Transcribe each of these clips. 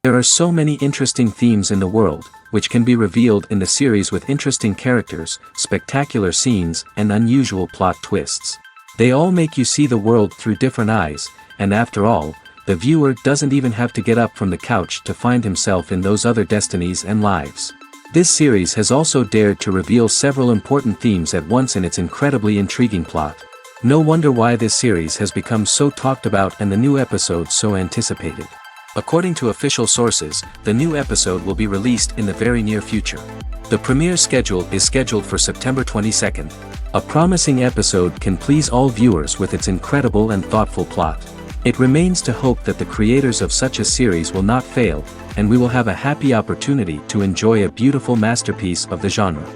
There are so many interesting themes in the world, which can be revealed in the series with interesting characters, spectacular scenes, and unusual plot twists. They all make you see the world through different eyes, and after all, the viewer doesn't even have to get up from the couch to find himself in those other destinies and lives. This series has also dared to reveal several important themes at once in its incredibly intriguing plot. No wonder why this series has become so talked about and the new episodes so anticipated. According to official sources, the new episode will be released in the very near future. The premiere schedule is scheduled for September 22nd. A promising episode can please all viewers with its incredible and thoughtful plot. It remains to hope that the creators of such a series will not fail, and we will have a happy opportunity to enjoy a beautiful masterpiece of the genre.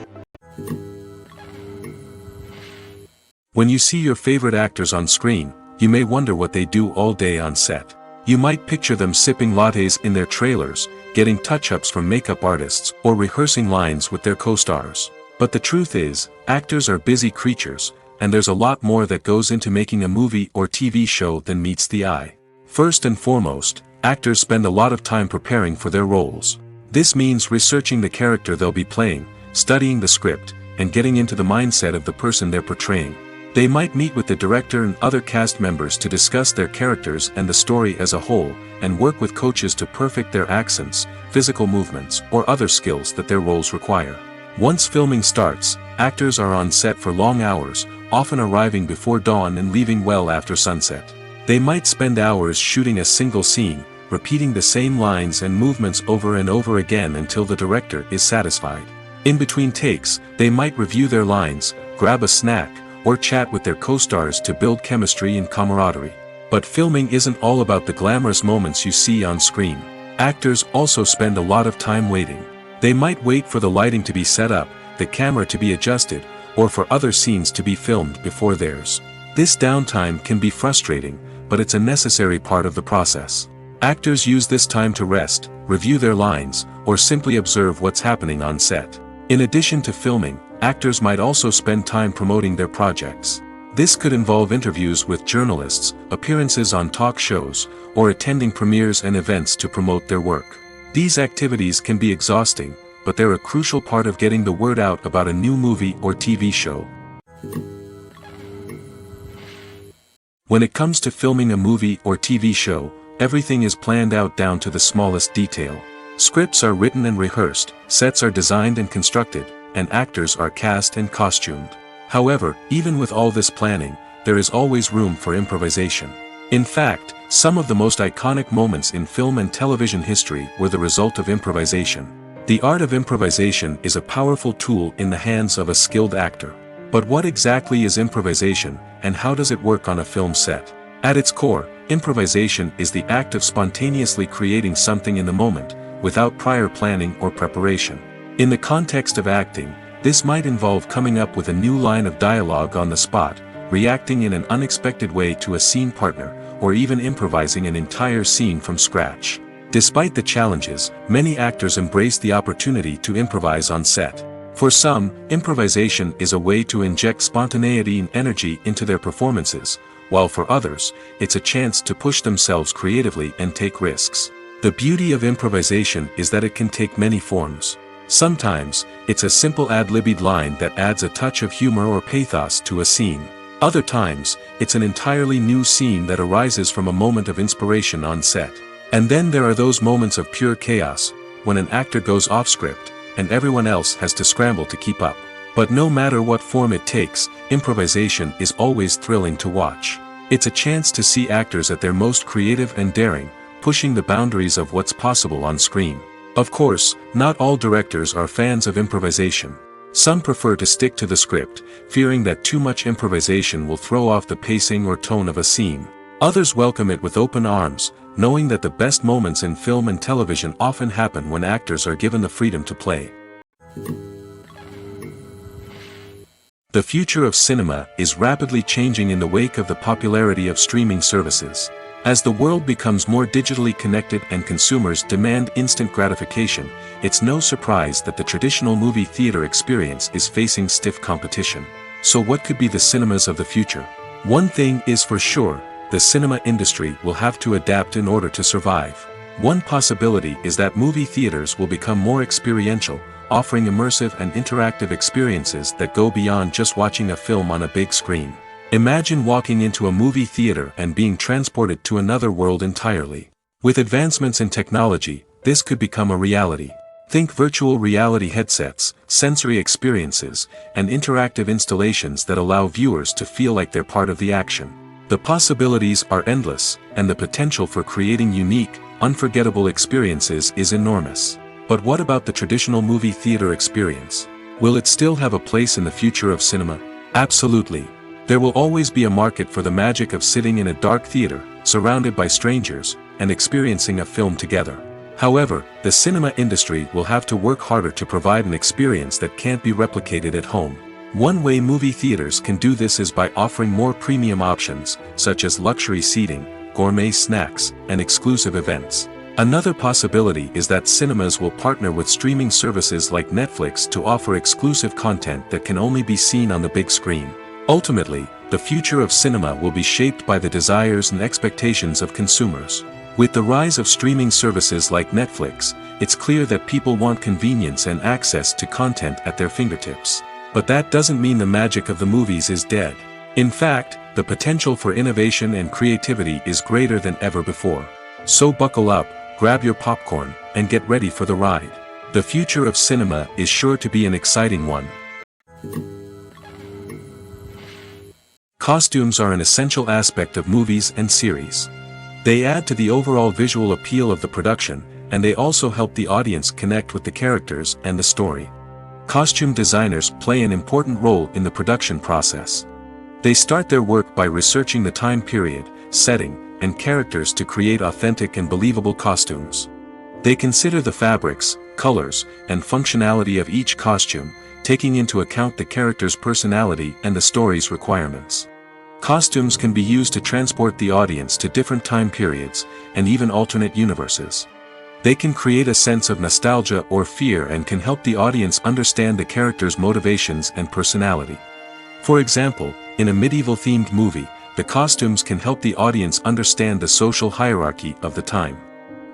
When you see your favorite actors on screen, you may wonder what they do all day on set. You might picture them sipping lattes in their trailers, getting touch-ups from makeup artists, or rehearsing lines with their co-stars. But the truth is, actors are busy creatures, and there's a lot more that goes into making a movie or TV show than meets the eye. First and foremost, actors spend a lot of time preparing for their roles. This means researching the character they'll be playing, studying the script, and getting into the mindset of the person they're portraying. They might meet with the director and other cast members to discuss their characters and the story as a whole, and work with coaches to perfect their accents, physical movements, or other skills that their roles require. Once filming starts, actors are on set for long hours, often arriving before dawn and leaving well after sunset. They might spend hours shooting a single scene, repeating the same lines and movements over and over again until the director is satisfied. In between takes, they might review their lines, grab a snack, or chat with their co-stars to build chemistry and camaraderie. But filming isn't all about the glamorous moments you see on screen. Actors also spend a lot of time waiting. They might wait for the lighting to be set up, the camera to be adjusted, or for other scenes to be filmed before theirs. This downtime can be frustrating, but it's a necessary part of the process. Actors use this time to rest, review their lines, or simply observe what's happening on set. In addition to filming, actors might also spend time promoting their projects. This could involve interviews with journalists, appearances on talk shows, or attending premieres and events to promote their work. These activities can be exhausting, but they're a crucial part of getting the word out about a new movie or TV show. When it comes to filming a movie or TV show, everything is planned out down to the smallest detail. Scripts are written and rehearsed, sets are designed and constructed, and actors are cast and costumed. However, even with all this planning, there is always room for improvisation. In fact, some of the most iconic moments in film and television history were the result of improvisation. The art of improvisation is a powerful tool in the hands of a skilled actor. But what exactly is improvisation, and how does it work on a film set? At its core, improvisation is the act of spontaneously creating something in the moment, without prior planning or preparation. In the context of acting, this might involve coming up with a new line of dialogue on the spot, reacting in an unexpected way to a scene partner, or even improvising an entire scene from scratch. Despite the challenges, many actors embrace the opportunity to improvise on set. For some, improvisation is a way to inject spontaneity and energy into their performances, while for others, it's a chance to push themselves creatively and take risks. The beauty of improvisation is that it can take many forms. Sometimes, it's a simple ad-libbed line that adds a touch of humor or pathos to a scene. Other times, it's an entirely new scene that arises from a moment of inspiration on set. And then there are those moments of pure chaos, when an actor goes off script, and everyone else has to scramble to keep up. But no matter what form it takes, improvisation is always thrilling to watch. It's a chance to see actors at their most creative and daring, pushing the boundaries of what's possible on screen. Of course, not all directors are fans of improvisation. Some prefer to stick to the script, fearing that too much improvisation will throw off the pacing or tone of a scene. Others welcome it with open arms, knowing that the best moments in film and television often happen when actors are given the freedom to play. The future of cinema is rapidly changing in the wake of the popularity of streaming services. As the world becomes more digitally connected and consumers demand instant gratification, it's no surprise that the traditional movie theater experience is facing stiff competition. So what could be the cinemas of the future? One thing is for sure, the cinema industry will have to adapt in order to survive. One possibility is that movie theaters will become more experiential, offering immersive and interactive experiences that go beyond just watching a film on a big screen. Imagine walking into a movie theater and being transported to another world entirely. With advancements in technology, this could become a reality. Think virtual reality headsets, sensory experiences, and interactive installations that allow viewers to feel like they're part of the action. The possibilities are endless, and the potential for creating unique, unforgettable experiences is enormous. But what about the traditional movie theater experience? Will it still have a place in the future of cinema? Absolutely. There will always be a market for the magic of sitting in a dark theater, surrounded by strangers, and experiencing a film together. However, the cinema industry will have to work harder to provide an experience that can't be replicated at home. One way movie theaters can do this is by offering more premium options, such as luxury seating, gourmet snacks, and exclusive events. Another possibility is that cinemas will partner with streaming services like Netflix to offer exclusive content that can only be seen on the big screen. Ultimately, the future of cinema will be shaped by the desires and expectations of consumers. With the rise of streaming services like Netflix, it's clear that people want convenience and access to content at their fingertips. But that doesn't mean the magic of the movies is dead. In fact, the potential for innovation and creativity is greater than ever before. So buckle up, grab your popcorn, and get ready for the ride. The future of cinema is sure to be an exciting one. Costumes are an essential aspect of movies and series. They add to the overall visual appeal of the production, and they also help the audience connect with the characters and the story. Costume designers play an important role in the production process. They start their work by researching the time period, setting, and characters to create authentic and believable costumes. They consider the fabrics, colors, and functionality of each costume, taking into account the character's personality and the story's requirements. Costumes can be used to transport the audience to different time periods, and even alternate universes. They can create a sense of nostalgia or fear and can help the audience understand the character's motivations and personality. For example, in a medieval-themed movie, the costumes can help the audience understand the social hierarchy of the time.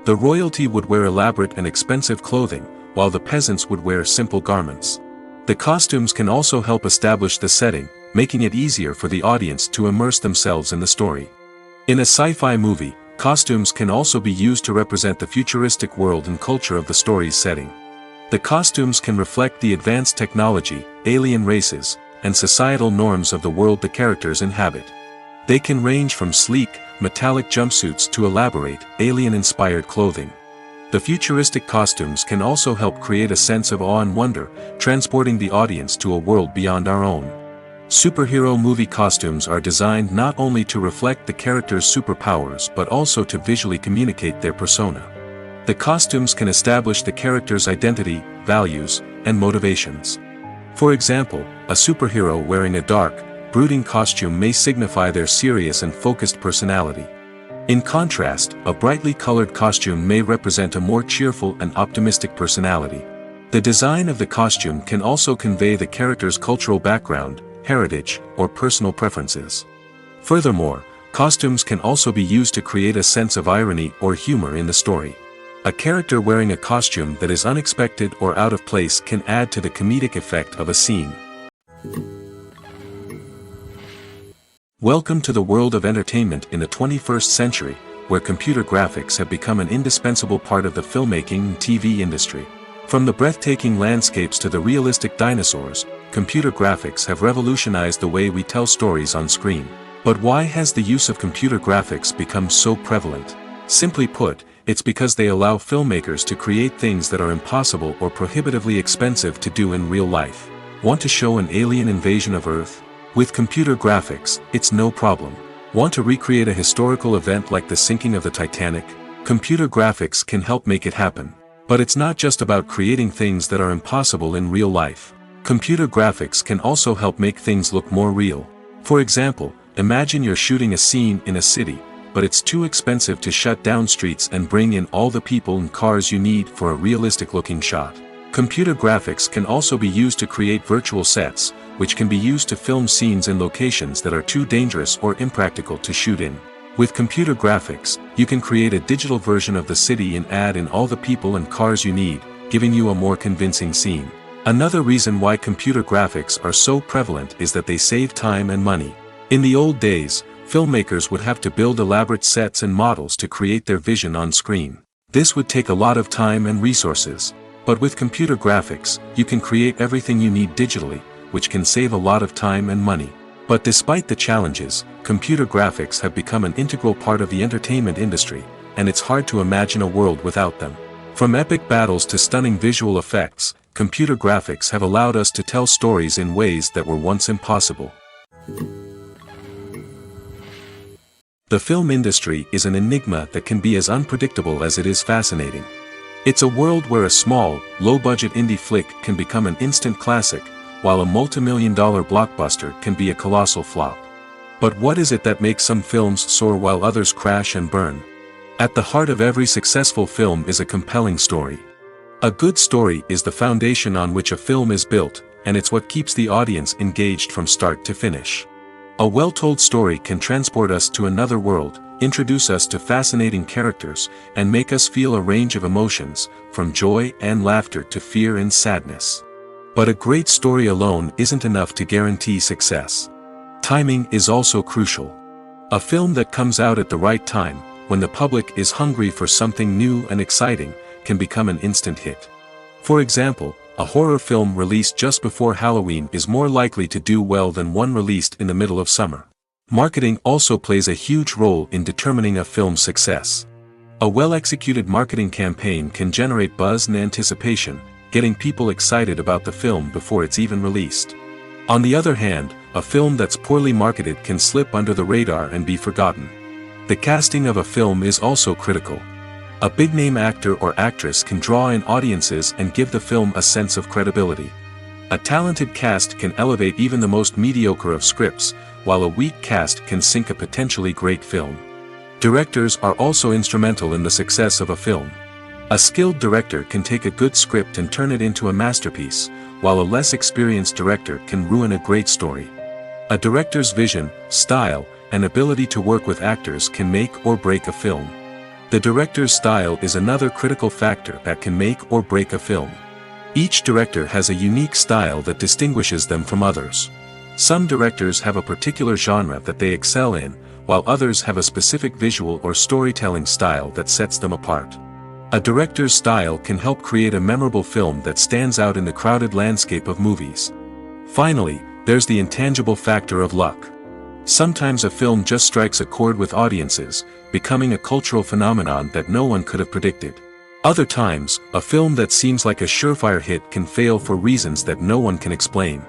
The royalty would wear elaborate and expensive clothing, while the peasants would wear simple garments. The costumes can also help establish the setting, making it easier for the audience to immerse themselves in the story. In a sci-fi movie, costumes can also be used to represent the futuristic world and culture of the story's setting. The costumes can reflect the advanced technology, alien races, and societal norms of the world the characters inhabit. They can range from sleek, metallic jumpsuits to elaborate, alien-inspired clothing. The futuristic costumes can also help create a sense of awe and wonder, transporting the audience to a world beyond our own. Superhero movie costumes are designed not only to reflect the character's superpowers but also to visually communicate their persona. The costumes can establish the character's identity, values, and motivations. For example, a superhero wearing a dark, brooding costume may signify their serious and focused personality. In contrast, a brightly colored costume may represent a more cheerful and optimistic personality. The design of the costume can also convey the character's cultural background, heritage, or personal preferences. Furthermore, costumes can also be used to create a sense of irony or humor in the story. A character wearing a costume that is unexpected or out of place can add to the comedic effect of a scene. Welcome to the world of entertainment in the 21st century, where computer graphics have become an indispensable part of the filmmaking and TV industry. From the breathtaking landscapes to the realistic dinosaurs, computer graphics have revolutionized the way we tell stories on screen. But why has the use of computer graphics become so prevalent? Simply put, it's because they allow filmmakers to create things that are impossible or prohibitively expensive to do in real life. Want to show an alien invasion of Earth? With computer graphics, it's no problem. Want to recreate a historical event like the sinking of the Titanic? Computer graphics can help make it happen. But it's not just about creating things that are impossible in real life. Computer graphics can also help make things look more real. For example, imagine you're shooting a scene in a city, but it's too expensive to shut down streets and bring in all the people and cars you need for a realistic-looking shot. Computer graphics can also be used to create virtual sets, which can be used to film scenes in locations that are too dangerous or impractical to shoot in. With computer graphics, you can create a digital version of the city and add in all the people and cars you need, giving you a more convincing scene. Another reason why computer graphics are so prevalent is that they save time and money. In the old days, filmmakers would have to build elaborate sets and models to create their vision on screen. This would take a lot of time and resources. But with computer graphics, you can create everything you need digitally, which can save a lot of time and money. But despite the challenges, computer graphics have become an integral part of the entertainment industry, and it's hard to imagine a world without them. From epic battles to stunning visual effects, computer graphics have allowed us to tell stories in ways that were once impossible. The film industry is an enigma that can be as unpredictable as it is fascinating. It's a world where a small, low-budget indie flick can become an instant classic, while a multi-million-dollar blockbuster can be a colossal flop. But what is it that makes some films soar while others crash and burn? At the heart of every successful film is a compelling story. A good story is the foundation on which a film is built, and it's what keeps the audience engaged from start to finish. A well-told story can transport us to another world, introduce us to fascinating characters, and make us feel a range of emotions, from joy and laughter to fear and sadness. But a great story alone isn't enough to guarantee success. Timing is also crucial. A film that comes out at the right time, when the public is hungry for something new and exciting, can become an instant hit. For example, a horror film released just before Halloween is more likely to do well than one released in the middle of summer. Marketing also plays a huge role in determining a film's success. A well-executed marketing campaign can generate buzz and anticipation, getting people excited about the film before it's even released. On the other hand, a film that's poorly marketed can slip under the radar and be forgotten. The casting of a film is also critical. A big-name actor or actress can draw in audiences and give the film a sense of credibility. A talented cast can elevate even the most mediocre of scripts, while a weak cast can sink a potentially great film. Directors are also instrumental in the success of a film. A skilled director can take a good script and turn it into a masterpiece, while a less experienced director can ruin a great story. A director's vision, style, and ability to work with actors can make or break a film. The director's style is another critical factor that can make or break a film. Each director has a unique style that distinguishes them from others. Some directors have a particular genre that they excel in, while others have a specific visual or storytelling style that sets them apart. A director's style can help create a memorable film that stands out in the crowded landscape of movies. Finally, there's the intangible factor of luck. Sometimes a film just strikes a chord with audiences, becoming a cultural phenomenon that no one could have predicted. Other times, a film that seems like a surefire hit can fail for reasons that no one can explain.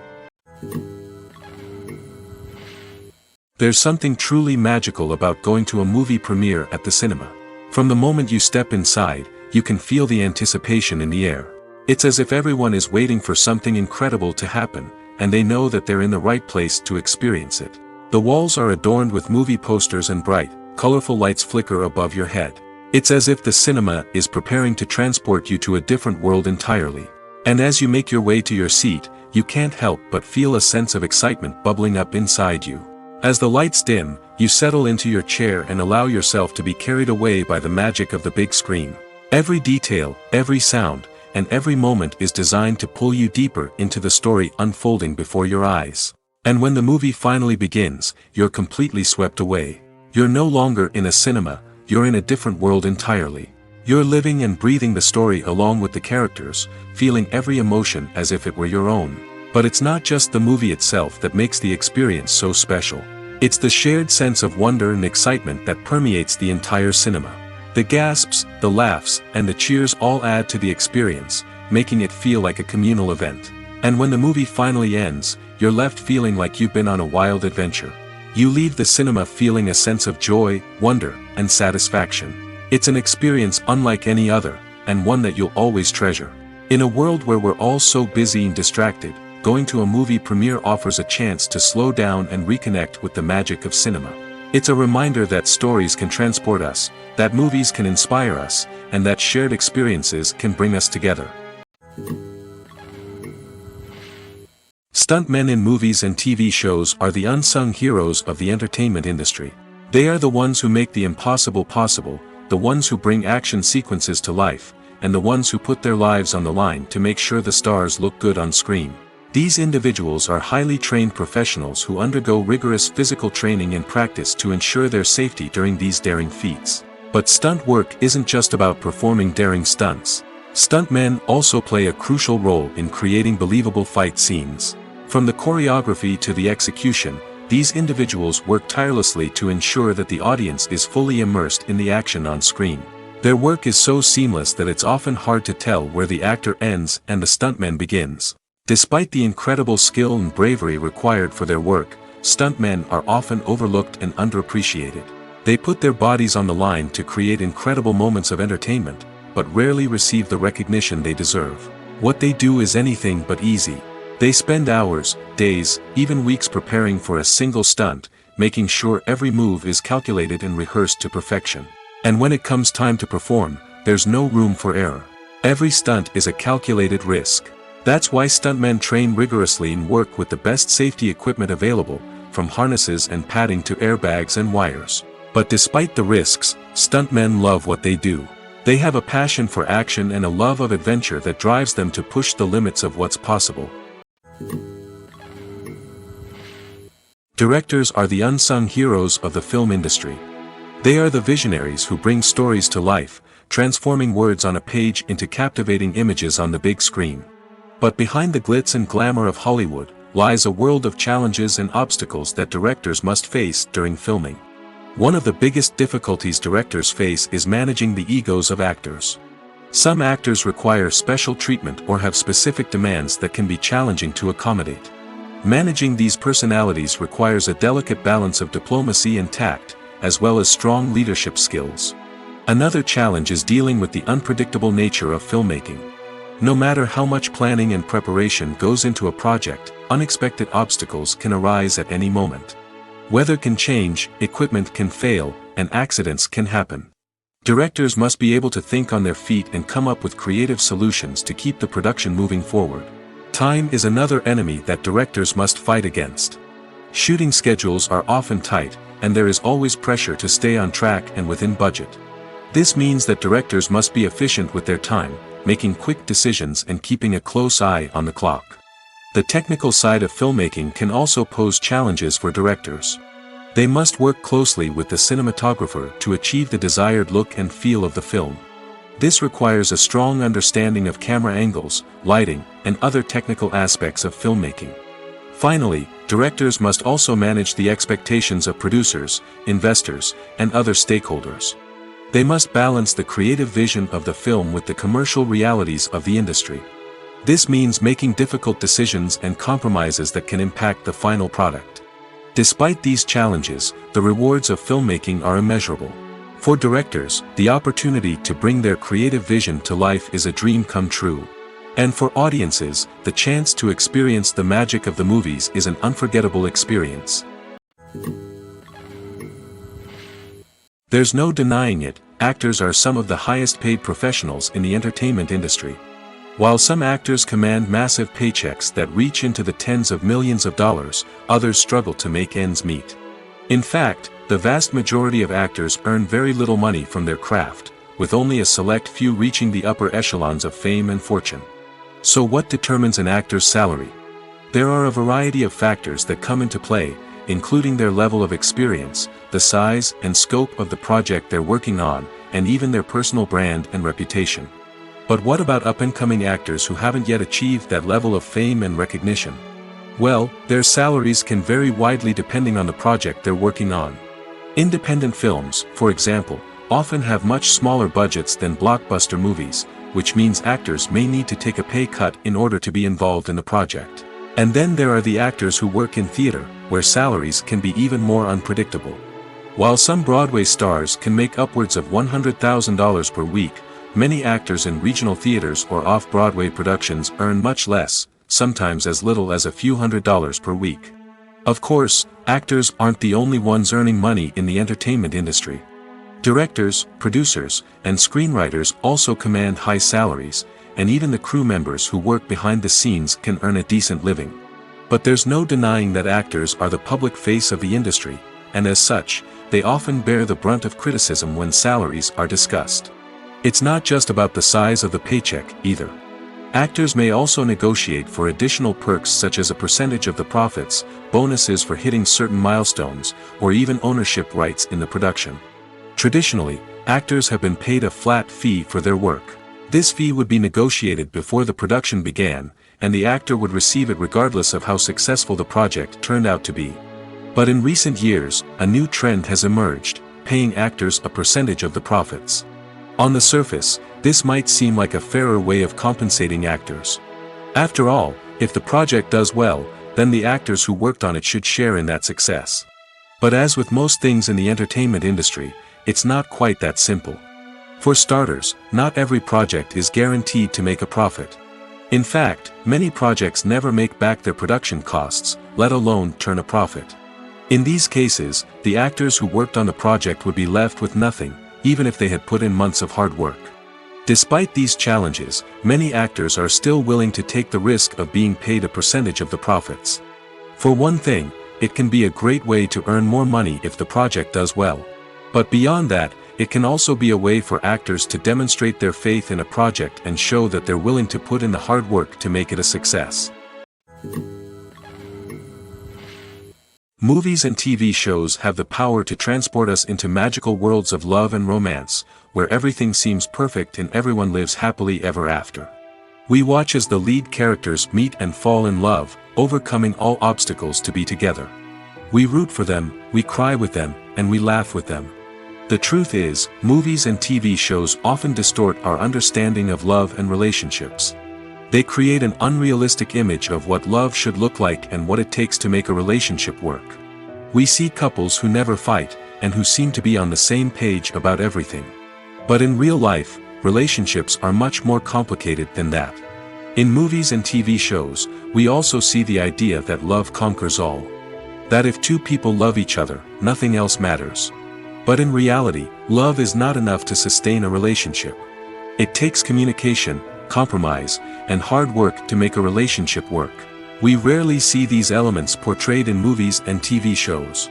There's something truly magical about going to a movie premiere at the cinema. From the moment you step inside, you can feel the anticipation in the air. It's as if everyone is waiting for something incredible to happen, and they know that they're in the right place to experience it. The walls are adorned with movie posters and bright, colorful lights flicker above your head. It's as if the cinema is preparing to transport you to a different world entirely. And as you make your way to your seat, you can't help but feel a sense of excitement bubbling up inside you. As the lights dim, you settle into your chair and allow yourself to be carried away by the magic of the big screen. Every detail, every sound, and every moment is designed to pull you deeper into the story unfolding before your eyes. And when the movie finally begins, you're completely swept away. You're no longer in a cinema, you're in a different world entirely. You're living and breathing the story along with the characters, feeling every emotion as if it were your own. But it's not just the movie itself that makes the experience so special. It's the shared sense of wonder and excitement that permeates the entire cinema. The gasps, the laughs, and the cheers all add to the experience, making it feel like a communal event. And when the movie finally ends, you're left feeling like you've been on a wild adventure. You leave the cinema feeling a sense of joy, wonder, and satisfaction. It's an experience unlike any other, and one that you'll always treasure. In a world where we're all so busy and distracted, going to a movie premiere offers a chance to slow down and reconnect with the magic of cinema. It's a reminder that stories can transport us, that movies can inspire us, and that shared experiences can bring us together. Stuntmen in movies and TV shows are the unsung heroes of the entertainment industry. They are the ones who make the impossible possible, the ones who bring action sequences to life, and the ones who put their lives on the line to make sure the stars look good on screen. These individuals are highly trained professionals who undergo rigorous physical training and practice to ensure their safety during these daring feats. But stunt work isn't just about performing daring stunts. Stuntmen also play a crucial role in creating believable fight scenes. From the choreography to the execution, these individuals work tirelessly to ensure that the audience is fully immersed in the action on screen. Their work is so seamless that it's often hard to tell where the actor ends and the stuntman begins. Despite the incredible skill and bravery required for their work, stuntmen are often overlooked and underappreciated. They put their bodies on the line to create incredible moments of entertainment, but rarely receive the recognition they deserve. What they do is anything but easy. They spend hours, days, even weeks preparing for a single stunt, making sure every move is calculated and rehearsed to perfection. And when it comes time to perform, there's no room for error. Every stunt is a calculated risk. That's why stuntmen train rigorously and work with the best safety equipment available, from harnesses and padding to airbags and wires. But despite the risks, stuntmen love what they do. They have a passion for action and a love of adventure that drives them to push the limits of what's possible. Directors are the unsung heroes of the film industry. They are the visionaries who bring stories to life, transforming words on a page into captivating images on the big screen. But behind the glitz and glamour of Hollywood, lies a world of challenges and obstacles that directors must face during filming. One of the biggest difficulties directors face is managing the egos of actors. Some actors require special treatment or have specific demands that can be challenging to accommodate. Managing these personalities requires a delicate balance of diplomacy and tact, as well as strong leadership skills. Another challenge is dealing with the unpredictable nature of filmmaking. No matter how much planning and preparation goes into a project, unexpected obstacles can arise at any moment. Weather can change, equipment can fail, and accidents can happen. Directors must be able to think on their feet and come up with creative solutions to keep the production moving forward. Time is another enemy that directors must fight against. Shooting schedules are often tight, and there is always pressure to stay on track and within budget. This means that directors must be efficient with their time, making quick decisions and keeping a close eye on the clock. The technical side of filmmaking can also pose challenges for directors. They must work closely with the cinematographer to achieve the desired look and feel of the film. This requires a strong understanding of camera angles, lighting, and other technical aspects of filmmaking. Finally, directors must also manage the expectations of producers, investors, and other stakeholders. They must balance the creative vision of the film with the commercial realities of the industry. This means making difficult decisions and compromises that can impact the final product. Despite these challenges, the rewards of filmmaking are immeasurable. For directors, the opportunity to bring their creative vision to life is a dream come true. And for audiences, the chance to experience the magic of the movies is an unforgettable experience. There's no denying it, actors are some of the highest paid professionals in the entertainment industry. While some actors command massive paychecks that reach into the tens of millions of dollars, others struggle to make ends meet. In fact, the vast majority of actors earn very little money from their craft, with only a select few reaching the upper echelons of fame and fortune. So what determines an actor's salary? There are a variety of factors that come into play, including their level of experience, the size and scope of the project they're working on, and even their personal brand and reputation. But what about up-and-coming actors who haven't yet achieved that level of fame and recognition? Well, their salaries can vary widely depending on the project they're working on. Independent films, for example, often have much smaller budgets than blockbuster movies, which means actors may need to take a pay cut in order to be involved in the project. And then there are the actors who work in theater, where salaries can be even more unpredictable. While some Broadway stars can make upwards of $100,000 per week, many actors in regional theaters or off-Broadway productions earn much less, sometimes as little as a few $100s per week. Of course, actors aren't the only ones earning money in the entertainment industry. Directors, producers, and screenwriters also command high salaries, and even the crew members who work behind the scenes can earn a decent living. But there's no denying that actors are the public face of the industry, and as such, they often bear the brunt of criticism when salaries are discussed. It's not just about the size of the paycheck, either. Actors may also negotiate for additional perks such as a percentage of the profits, bonuses for hitting certain milestones, or even ownership rights in the production. Traditionally, actors have been paid a flat fee for their work. This fee would be negotiated before the production began, and the actor would receive it regardless of how successful the project turned out to be. But in recent years, a new trend has emerged, paying actors a percentage of the profits. On the surface, this might seem like a fairer way of compensating actors. After all, if the project does well, then the actors who worked on it should share in that success. But as with most things in the entertainment industry, it's not quite that simple. For starters, not every project is guaranteed to make a profit. In fact, many projects never make back their production costs, let alone turn a profit. In these cases, the actors who worked on the project would be left with nothing, even if they had put in months of hard work. Despite these challenges, many actors are still willing to take the risk of being paid a percentage of the profits. For one thing, it can be a great way to earn more money if the project does well. But beyond that, it can also be a way for actors to demonstrate their faith in a project and show that they're willing to put in the hard work to make it a success. Movies and TV shows have the power to transport us into magical worlds of love and romance, where everything seems perfect and everyone lives happily ever after. We watch as the lead characters meet and fall in love, overcoming all obstacles to be together. We root for them, we cry with them, and we laugh with them. The truth is, movies and TV shows often distort our understanding of love and relationships. They create an unrealistic image of what love should look like and what it takes to make a relationship work. We see couples who never fight, and who seem to be on the same page about everything. But in real life, relationships are much more complicated than that. In movies and TV shows, we also see the idea that love conquers all. That if two people love each other, nothing else matters. But in reality, love is not enough to sustain a relationship. It takes communication, compromise, and hard work to make a relationship work. We rarely see these elements portrayed in movies and TV shows.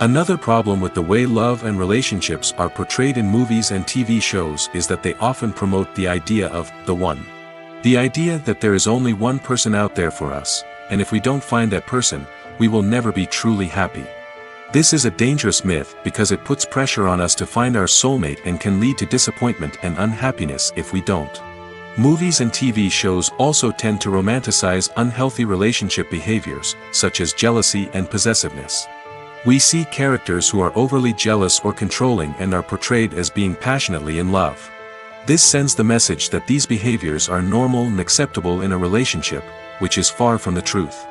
Another problem with the way love and relationships are portrayed in movies and TV shows is that they often promote the idea of the one. The idea that there is only one person out there for us, and if we don't find that person, we will never be truly happy. This is a dangerous myth because it puts pressure on us to find our soulmate and can lead to disappointment and unhappiness if we don't. Movies and TV shows also tend to romanticize unhealthy relationship behaviors, such as jealousy and possessiveness. We see characters who are overly jealous or controlling and are portrayed as being passionately in love. This sends the message that these behaviors are normal and acceptable in a relationship, which is far from the truth.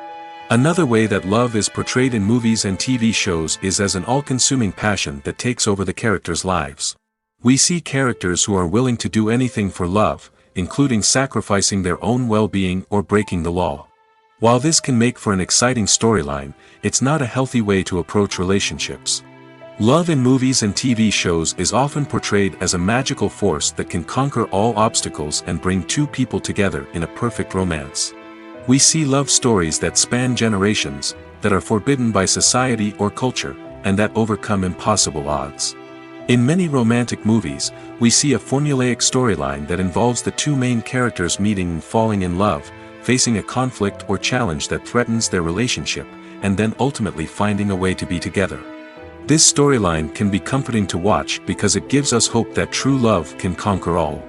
Another way that love is portrayed in movies and TV shows is as an all-consuming passion that takes over the characters' lives. We see characters who are willing to do anything for love, including sacrificing their own well-being or breaking the law. While this can make for an exciting storyline, it's not a healthy way to approach relationships. Love in movies and TV shows is often portrayed as a magical force that can conquer all obstacles and bring two people together in a perfect romance. We see love stories that span generations, that are forbidden by society or culture, and that overcome impossible odds. In many romantic movies, we see a formulaic storyline that involves the two main characters meeting and falling in love, facing a conflict or challenge that threatens their relationship, and then ultimately finding a way to be together. This storyline can be comforting to watch because it gives us hope that true love can conquer all.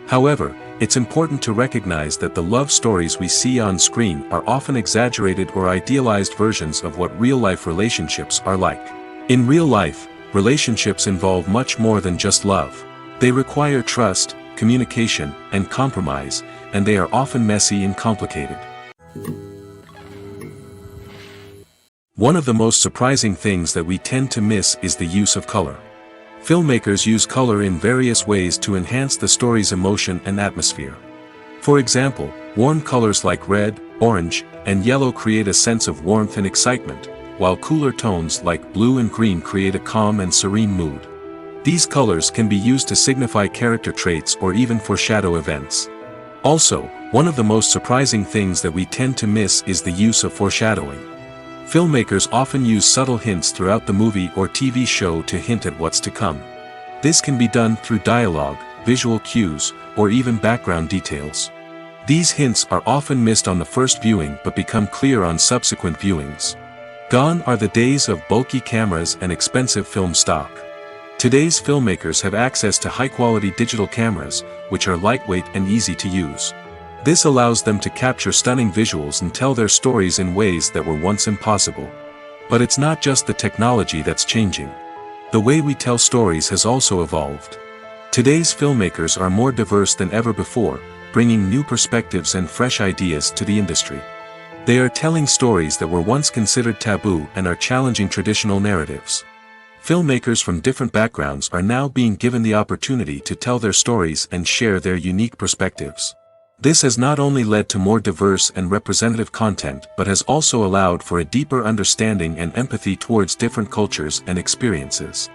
However, it's important to recognize that the love stories we see on screen are often exaggerated or idealized versions of what real-life relationships are like. In real life, relationships involve much more than just love. They require trust, communication, and compromise, and they are often messy and complicated. One of the most surprising things that we tend to miss is the use of color. Filmmakers use color in various ways to enhance the story's emotion and atmosphere. For example, warm colors like red, orange, and yellow create a sense of warmth and excitement, while cooler tones like blue and green create a calm and serene mood. These colors can be used to signify character traits or even foreshadow events. Also, one of the most surprising things that we tend to miss is the use of foreshadowing. Filmmakers often use subtle hints throughout the movie or TV show to hint at what's to come. This can be done through dialogue, visual cues, or even background details. These hints are often missed on the first viewing but become clear on subsequent viewings. Gone are the days of bulky cameras and expensive film stock. Today's filmmakers have access to high-quality digital cameras, which are lightweight and easy to use. This allows them to capture stunning visuals and tell their stories in ways that were once impossible. But it's not just the technology that's changing. The way we tell stories has also evolved. Today's filmmakers are more diverse than ever before, bringing new perspectives and fresh ideas to the industry. They are telling stories that were once considered taboo and are challenging traditional narratives. Filmmakers from different backgrounds are now being given the opportunity to tell their stories and share their unique perspectives. This has not only led to more diverse and representative content but has also allowed for a deeper understanding and empathy towards different cultures and experiences.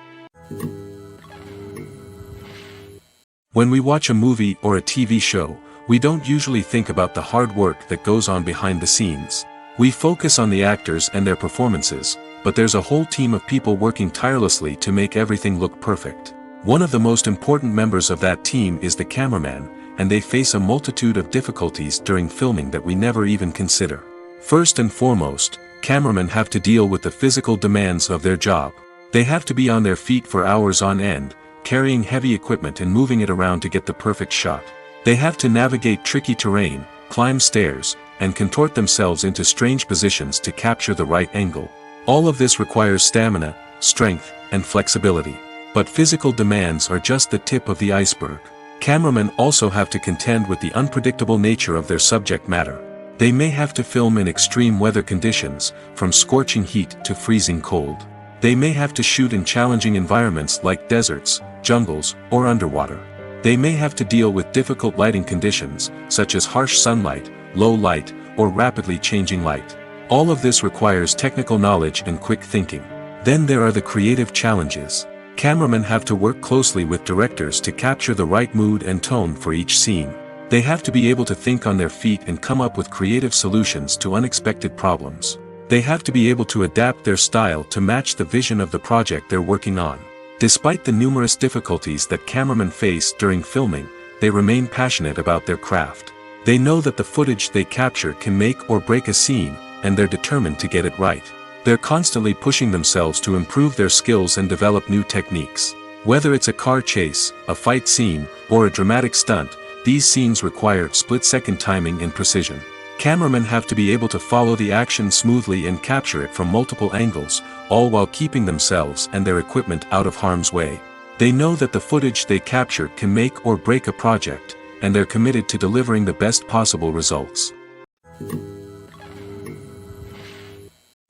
When we watch a movie or a TV show, we don't usually think about the hard work that goes on behind the scenes. We focus on the actors and their performances, but there's a whole team of people working tirelessly to make everything look perfect. One of the most important members of that team is the cameraman, and they face a multitude of difficulties during filming that we never even consider. First and foremost, cameramen have to deal with the physical demands of their job. They have to be on their feet for hours on end, carrying heavy equipment and moving it around to get the perfect shot. They have to navigate tricky terrain, climb stairs, and contort themselves into strange positions to capture the right angle. All of this requires stamina, strength, and flexibility. But physical demands are just the tip of the iceberg. Cameramen also have to contend with the unpredictable nature of their subject matter. They may have to film in extreme weather conditions, from scorching heat to freezing cold. They may have to shoot in challenging environments like deserts, jungles, or underwater. They may have to deal with difficult lighting conditions, such as harsh sunlight, low light, or rapidly changing light. All of this requires technical knowledge and quick thinking. Then there are the creative challenges. Cameramen have to work closely with directors to capture the right mood and tone for each scene. They have to be able to think on their feet and come up with creative solutions to unexpected problems. They have to be able to adapt their style to match the vision of the project they're working on. Despite the numerous difficulties that cameramen face during filming, they remain passionate about their craft. They know that the footage they capture can make or break a scene, and they're determined to get it right. They're constantly pushing themselves to improve their skills and develop new techniques. Whether it's a car chase, a fight scene, or a dramatic stunt, these scenes require split-second timing and precision. Cameramen have to be able to follow the action smoothly and capture it from multiple angles, all while keeping themselves and their equipment out of harm's way. They know that the footage they capture can make or break a project, and they're committed to delivering the best possible results.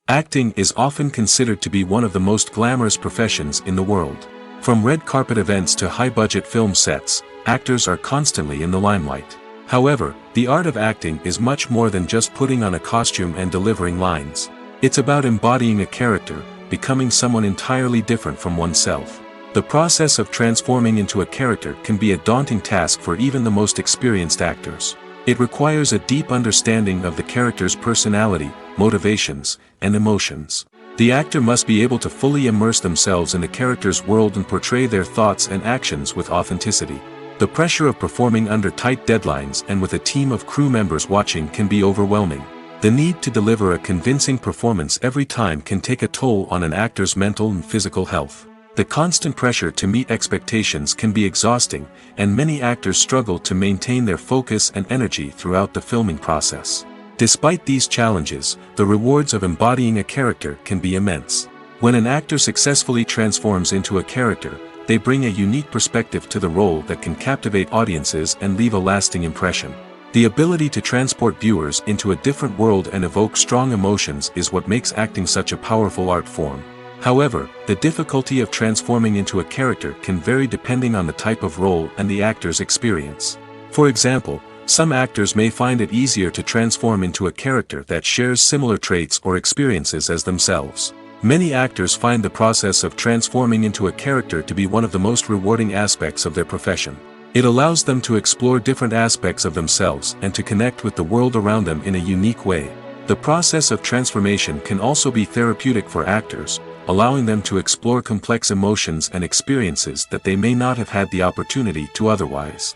Acting is often considered to be one of the most glamorous professions in the world. From red carpet events to high-budget film sets, actors are constantly in the limelight. However, the art of acting is much more than just putting on a costume and delivering lines. It's about embodying a character, becoming someone entirely different from oneself. The process of transforming into a character can be a daunting task for even the most experienced actors. It requires a deep understanding of the character's personality, motivations, and emotions. The actor must be able to fully immerse themselves in the character's world and portray their thoughts and actions with authenticity. The pressure of performing under tight deadlines and with a team of crew members watching can be overwhelming. The need to deliver a convincing performance every time can take a toll on an actor's mental and physical health. The constant pressure to meet expectations can be exhausting, and many actors struggle to maintain their focus and energy throughout the filming process. Despite these challenges, the rewards of embodying a character can be immense. When an actor successfully transforms into a character, they bring a unique perspective to the role that can captivate audiences and leave a lasting impression. The ability to transport viewers into a different world and evoke strong emotions is what makes acting such a powerful art form. However, the difficulty of transforming into a character can vary depending on the type of role and the actor's experience. For example, some actors may find it easier to transform into a character that shares similar traits or experiences as themselves. Many actors find the process of transforming into a character to be one of the most rewarding aspects of their profession. It allows them to explore different aspects of themselves and to connect with the world around them in a unique way. The process of transformation can also be therapeutic for actors, allowing them to explore complex emotions and experiences that they may not have had the opportunity to otherwise.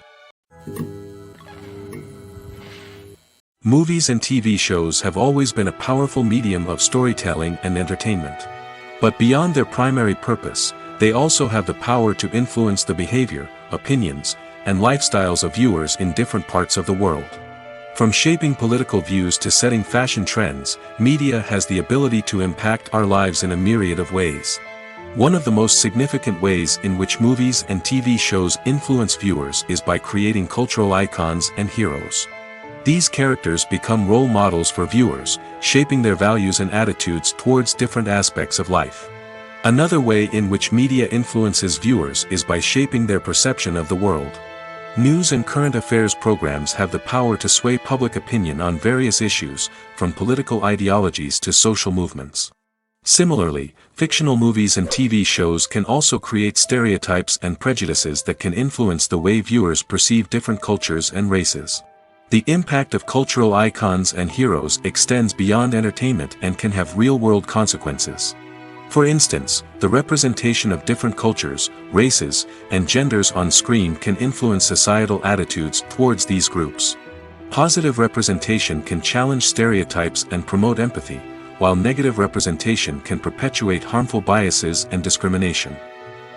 Movies and TV shows have always been a powerful medium of storytelling and entertainment. But beyond their primary purpose, they also have the power to influence the behavior, opinions, and lifestyles of viewers in different parts of the world. From shaping political views to setting fashion trends, media has the ability to impact our lives in a myriad of ways. One of the most significant ways in which movies and TV shows influence viewers is by creating cultural icons and heroes. These characters become role models for viewers, shaping their values and attitudes towards different aspects of life. Another way in which media influences viewers is by shaping their perception of the world. News and current affairs programs have the power to sway public opinion on various issues, from political ideologies to social movements. Similarly, fictional movies and TV shows can also create stereotypes and prejudices that can influence the way viewers perceive different cultures and races. The impact of cultural icons and heroes extends beyond entertainment and can have real-world consequences. For instance, the representation of different cultures, races, and genders on screen can influence societal attitudes towards these groups. Positive representation can challenge stereotypes and promote empathy, while negative representation can perpetuate harmful biases and discrimination.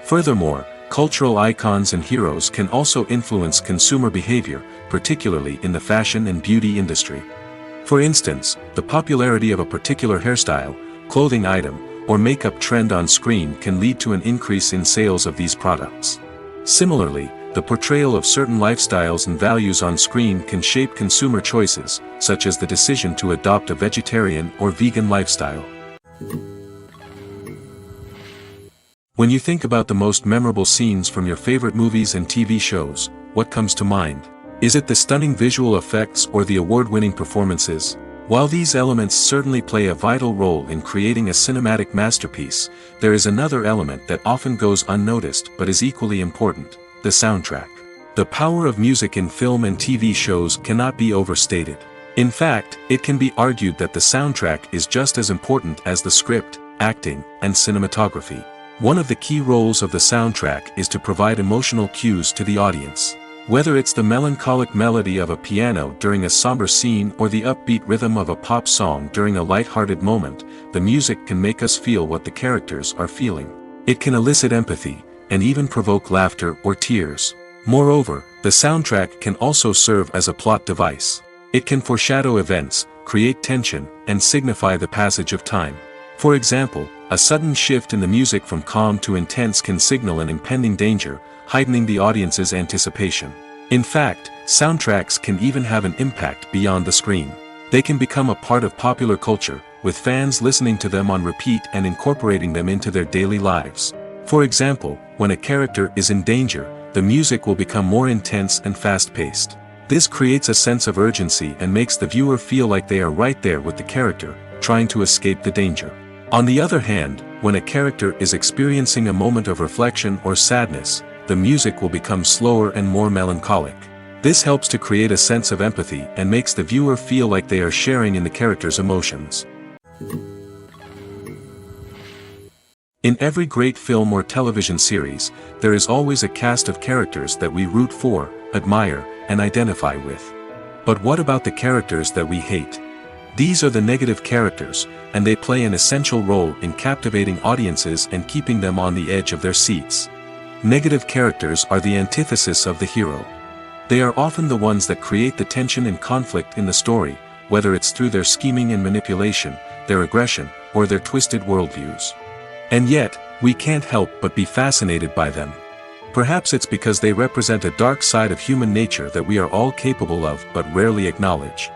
Furthermore, cultural icons and heroes can also influence consumer behavior, particularly in the fashion and beauty industry. For instance, the popularity of a particular hairstyle, clothing item, or makeup trend on screen can lead to an increase in sales of these products. Similarly, the portrayal of certain lifestyles and values on screen can shape consumer choices, such as the decision to adopt a vegetarian or vegan lifestyle. When you think about the most memorable scenes from your favorite movies and TV shows, what comes to mind? Is it the stunning visual effects or the award-winning performances? While these elements certainly play a vital role in creating a cinematic masterpiece, there is another element that often goes unnoticed but is equally important: the soundtrack. The power of music in film and TV shows cannot be overstated. In fact, it can be argued that the soundtrack is just as important as the script, acting, and cinematography. One of the key roles of the soundtrack is to provide emotional cues to the audience. Whether it's the melancholic melody of a piano during a somber scene or the upbeat rhythm of a pop song during a light-hearted moment, the music can make us feel what the characters are feeling. It can elicit empathy, and even provoke laughter or tears. Moreover, the soundtrack can also serve as a plot device. It can foreshadow events, create tension, and signify the passage of time. For example, a sudden shift in the music from calm to intense can signal an impending danger, heightening the audience's anticipation. In fact, soundtracks can even have an impact beyond the screen. They can become a part of popular culture, with fans listening to them on repeat and incorporating them into their daily lives. For example, when a character is in danger, the music will become more intense and fast-paced. This creates a sense of urgency and makes the viewer feel like they are right there with the character, trying to escape the danger. On the other hand, when a character is experiencing a moment of reflection or sadness, the music will become slower and more melancholic. This helps to create a sense of empathy and makes the viewer feel like they are sharing in the character's emotions. In every great film or television series, there is always a cast of characters that we root for, admire, and identify with. But what about the characters that we hate? These are the negative characters, and they play an essential role in captivating audiences and keeping them on the edge of their seats. Negative characters are the antithesis of the hero. They are often the ones that create the tension and conflict in the story, whether it's through their scheming and manipulation, their aggression, or their twisted worldviews. And yet, we can't help but be fascinated by them. Perhaps it's because they represent a dark side of human nature that we are all capable of but rarely acknowledge.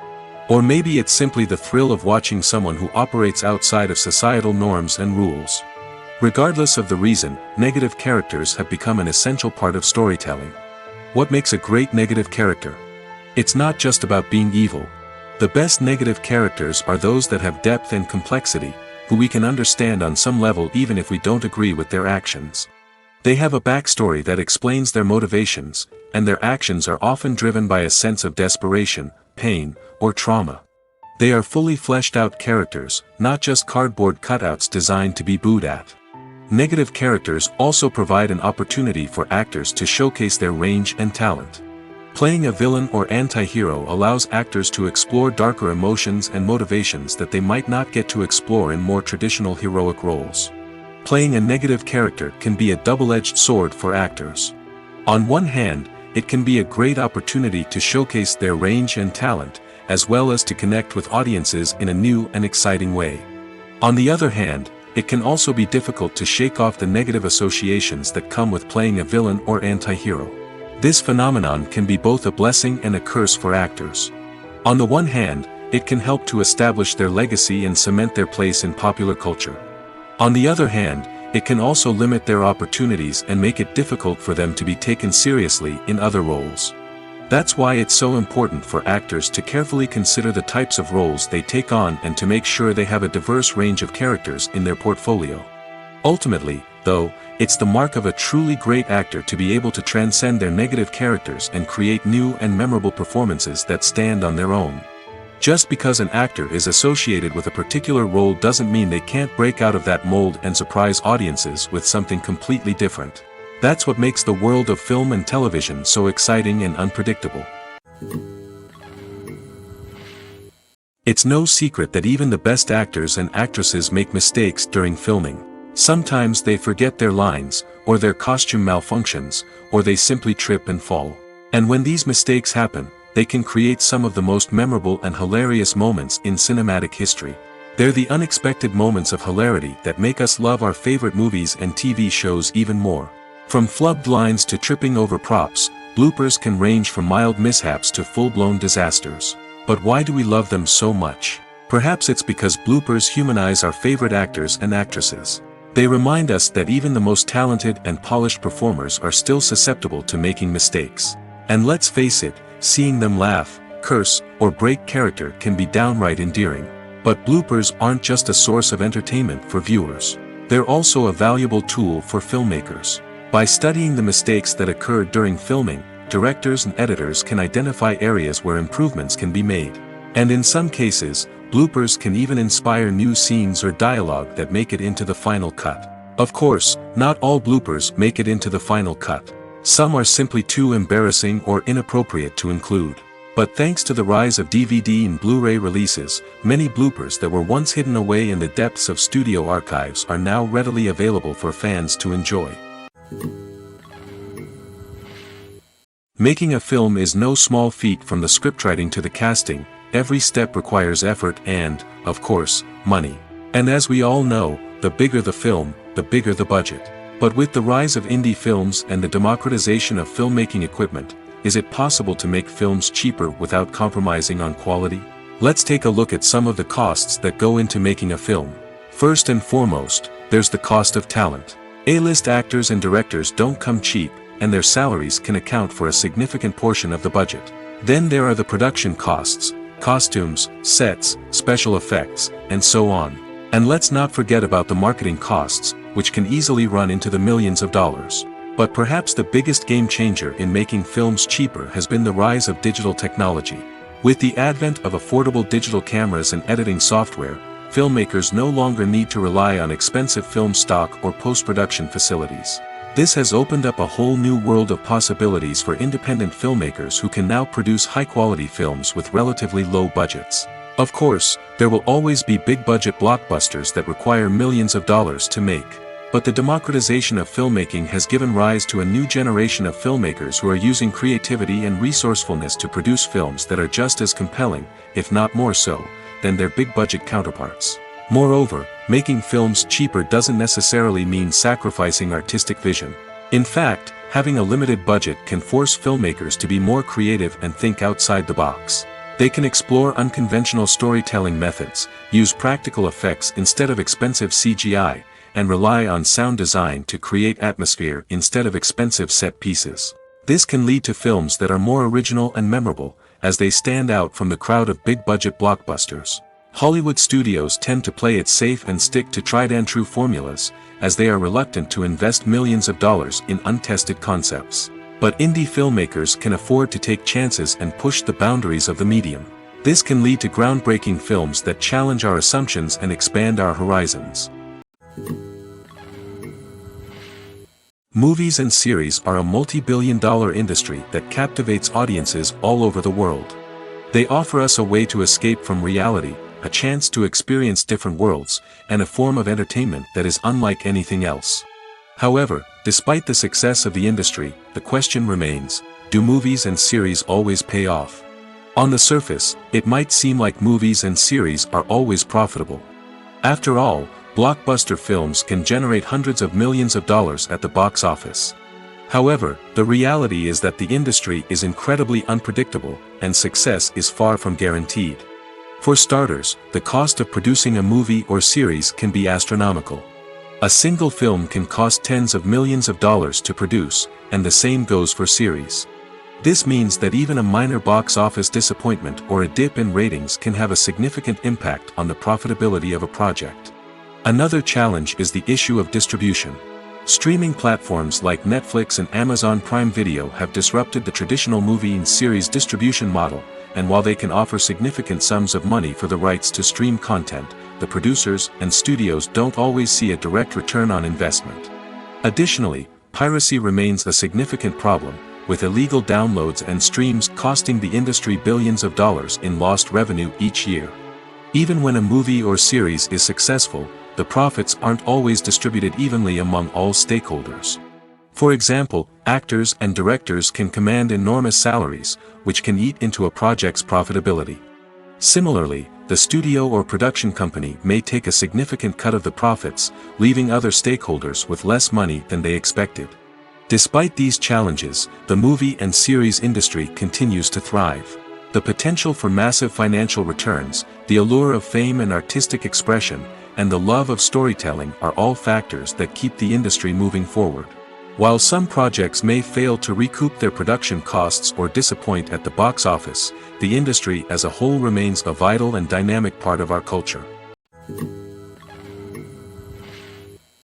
Or maybe it's simply the thrill of watching someone who operates outside of societal norms and rules. Regardless of the reason, negative characters have become an essential part of storytelling. What makes a great negative character? It's not just about being evil. The best negative characters are those that have depth and complexity, who we can understand on some level even if we don't agree with their actions. They have a backstory that explains their motivations, and their actions are often driven by a sense of desperation, pain, or trauma. They are fully fleshed out characters, not just cardboard cutouts designed to be booed at. Negative characters also provide an opportunity for actors to showcase their range and talent. Playing a villain or anti-hero allows actors to explore darker emotions and motivations that they might not get to explore in more traditional heroic roles. Playing a negative character can be a double-edged sword for actors. On one hand, it can be a great opportunity to showcase their range and talent, as well as to connect with audiences in a new and exciting way. On the other hand, it can also be difficult to shake off the negative associations that come with playing a villain or anti-hero. This phenomenon can be both a blessing and a curse for actors. On the one hand, it can help to establish their legacy and cement their place in popular culture. On the other hand, it can also limit their opportunities and make it difficult for them to be taken seriously in other roles. That's why it's so important for actors to carefully consider the types of roles they take on and to make sure they have a diverse range of characters in their portfolio. Ultimately, though, it's the mark of a truly great actor to be able to transcend their negative characters and create new and memorable performances that stand on their own. Just because an actor is associated with a particular role doesn't mean they can't break out of that mold and surprise audiences with something completely different. That's what makes the world of film and television so exciting and unpredictable. It's no secret that even the best actors and actresses make mistakes during filming. Sometimes they forget their lines, or their costume malfunctions, or they simply trip and fall. And when these mistakes happen, they can create some of the most memorable and hilarious moments in cinematic history. They're the unexpected moments of hilarity that make us love our favorite movies and TV shows even more. From flubbed lines to tripping over props, bloopers can range from mild mishaps to full-blown disasters. But why do we love them so much? Perhaps it's because bloopers humanize our favorite actors and actresses. They remind us that even the most talented and polished performers are still susceptible to making mistakes. And let's face it, seeing them laugh, curse, or break character can be downright endearing. But bloopers aren't just a source of entertainment for viewers. They're also a valuable tool for filmmakers. By studying the mistakes that occurred during filming, directors and editors can identify areas where improvements can be made. And in some cases, bloopers can even inspire new scenes or dialogue that make it into the final cut. Of course, not all bloopers make it into the final cut. Some are simply too embarrassing or inappropriate to include. But thanks to the rise of DVD and Blu-ray releases, many bloopers that were once hidden away in the depths of studio archives are now readily available for fans to enjoy. Making a film is no small feat. From the scriptwriting to the casting, every step requires effort and, of course, money. And as we all know, the bigger the film, the bigger the budget. But with the rise of indie films and the democratization of filmmaking equipment, is it possible to make films cheaper without compromising on quality? Let's take a look at some of the costs that go into making a film. First and foremost, there's the cost of talent. A-list actors and directors don't come cheap, and their salaries can account for a significant portion of the budget. Then there are the production costs, costumes, sets, special effects, and so on. And let's not forget about the marketing costs, which can easily run into the millions of dollars. But perhaps the biggest game changer in making films cheaper has been the rise of digital technology. With the advent of affordable digital cameras and editing software, filmmakers no longer need to rely on expensive film stock or post-production facilities. This has opened up a whole new world of possibilities for independent filmmakers who can now produce high-quality films with relatively low budgets. Of course, there will always be big-budget blockbusters that require millions of dollars to make. But the democratization of filmmaking has given rise to a new generation of filmmakers who are using creativity and resourcefulness to produce films that are just as compelling, if not more so, than their big-budget counterparts. Moreover, making films cheaper doesn't necessarily mean sacrificing artistic vision. In fact, having a limited budget can force filmmakers to be more creative and think outside the box. They can explore unconventional storytelling methods, use practical effects instead of expensive CGI, and rely on sound design to create atmosphere instead of expensive set pieces. This can lead to films that are more original and memorable, as they stand out from the crowd of big-budget blockbusters. Hollywood studios tend to play it safe and stick to tried-and-true formulas, as they are reluctant to invest millions of dollars in untested concepts. But indie filmmakers can afford to take chances and push the boundaries of the medium. This can lead to groundbreaking films that challenge our assumptions and expand our horizons. Movies and series are a multi-billion-dollar industry that captivates audiences all over the world. They offer us a way to escape from reality, a chance to experience different worlds, and a form of entertainment that is unlike anything else. However, despite the success of the industry, the question remains, do movies and series always pay off? On the surface, it might seem like movies and series are always profitable. After all, blockbuster films can generate hundreds of millions of dollars at the box office. However, the reality is that the industry is incredibly unpredictable, and success is far from guaranteed. For starters, the cost of producing a movie or series can be astronomical. A single film can cost tens of millions of dollars to produce, and the same goes for series. This means that even a minor box office disappointment or a dip in ratings can have a significant impact on the profitability of a project. Another challenge is the issue of distribution. Streaming platforms like Netflix and Amazon Prime Video have disrupted the traditional movie and series distribution model, and while they can offer significant sums of money for the rights to stream content, the producers and studios don't always see a direct return on investment. Additionally, piracy remains a significant problem, with illegal downloads and streams costing the industry billions of dollars in lost revenue each year. Even when a movie or series is successful, the profits aren't always distributed evenly among all stakeholders. For example, actors and directors can command enormous salaries, which can eat into a project's profitability. Similarly, the studio or production company may take a significant cut of the profits, leaving other stakeholders with less money than they expected. Despite these challenges, the movie and series industry continues to thrive. The potential for massive financial returns, the allure of fame and artistic expression, and the love of storytelling are all factors that keep the industry moving forward. While some projects may fail to recoup their production costs or disappoint at the box office, the industry as a whole remains a vital and dynamic part of our culture.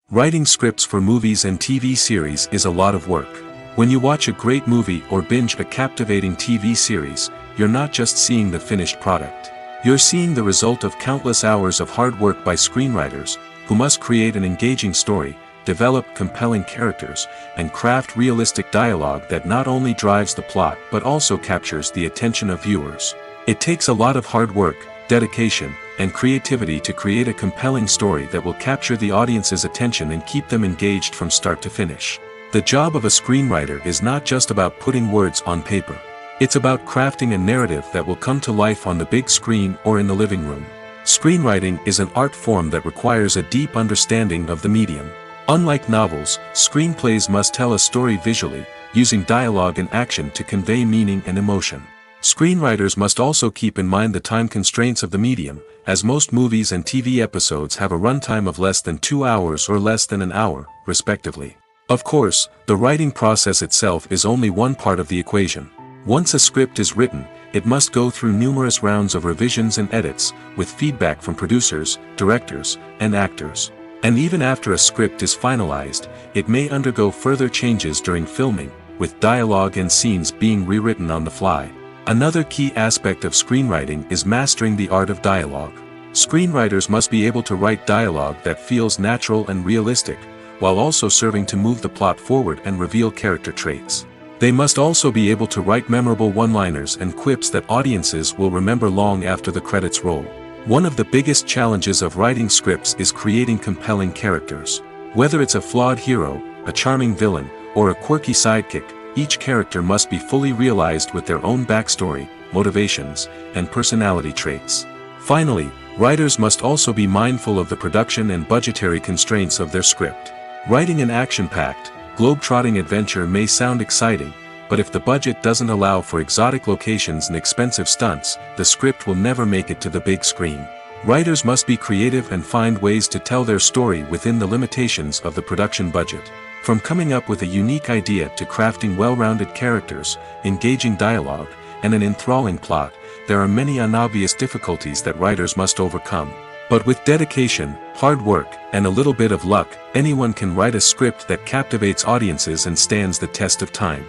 Writing scripts for movies and TV series is a lot of work. When you watch a great movie or binge a captivating TV series, you're not just seeing the finished product. You're seeing the result of countless hours of hard work by screenwriters, who must create an engaging story, develop compelling characters, and craft realistic dialogue that not only drives the plot but also captures the attention of viewers. It takes a lot of hard work, dedication, and creativity to create a compelling story that will capture the audience's attention and keep them engaged from start to finish. The job of a screenwriter is not just about putting words on paper. It's about crafting a narrative that will come to life on the big screen or in the living room. Screenwriting is an art form that requires a deep understanding of the medium. Unlike novels, screenplays must tell a story visually, using dialogue and action to convey meaning and emotion. Screenwriters must also keep in mind the time constraints of the medium, as most movies and TV episodes have a runtime of less than 2 hours or less than an hour, respectively. Of course, the writing process itself is only one part of the equation. Once a script is written, it must go through numerous rounds of revisions and edits, with feedback from producers, directors, and actors. And even after a script is finalized, it may undergo further changes during filming, with dialogue and scenes being rewritten on the fly. Another key aspect of screenwriting is mastering the art of dialogue. Screenwriters must be able to write dialogue that feels natural and realistic, while also serving to move the plot forward and reveal character traits. They must also be able to write memorable one-liners and quips that audiences will remember long after the credits roll. One of the biggest challenges of writing scripts is creating compelling characters. Whether it's a flawed hero, a charming villain, or a quirky sidekick, each character must be fully realized with their own backstory, motivations, and personality traits. Finally, writers must also be mindful of the production and budgetary constraints of their script. Writing an action-packed, globe-trotting adventure may sound exciting, but if the budget doesn't allow for exotic locations and expensive stunts, the script will never make it to the big screen. Writers must be creative and find ways to tell their story within the limitations of the production budget. From coming up with a unique idea to crafting well-rounded characters, engaging dialogue, and an enthralling plot, there are many unobvious difficulties that writers must overcome. But with dedication, hard work, and a little bit of luck, anyone can write a script that captivates audiences and stands the test of time.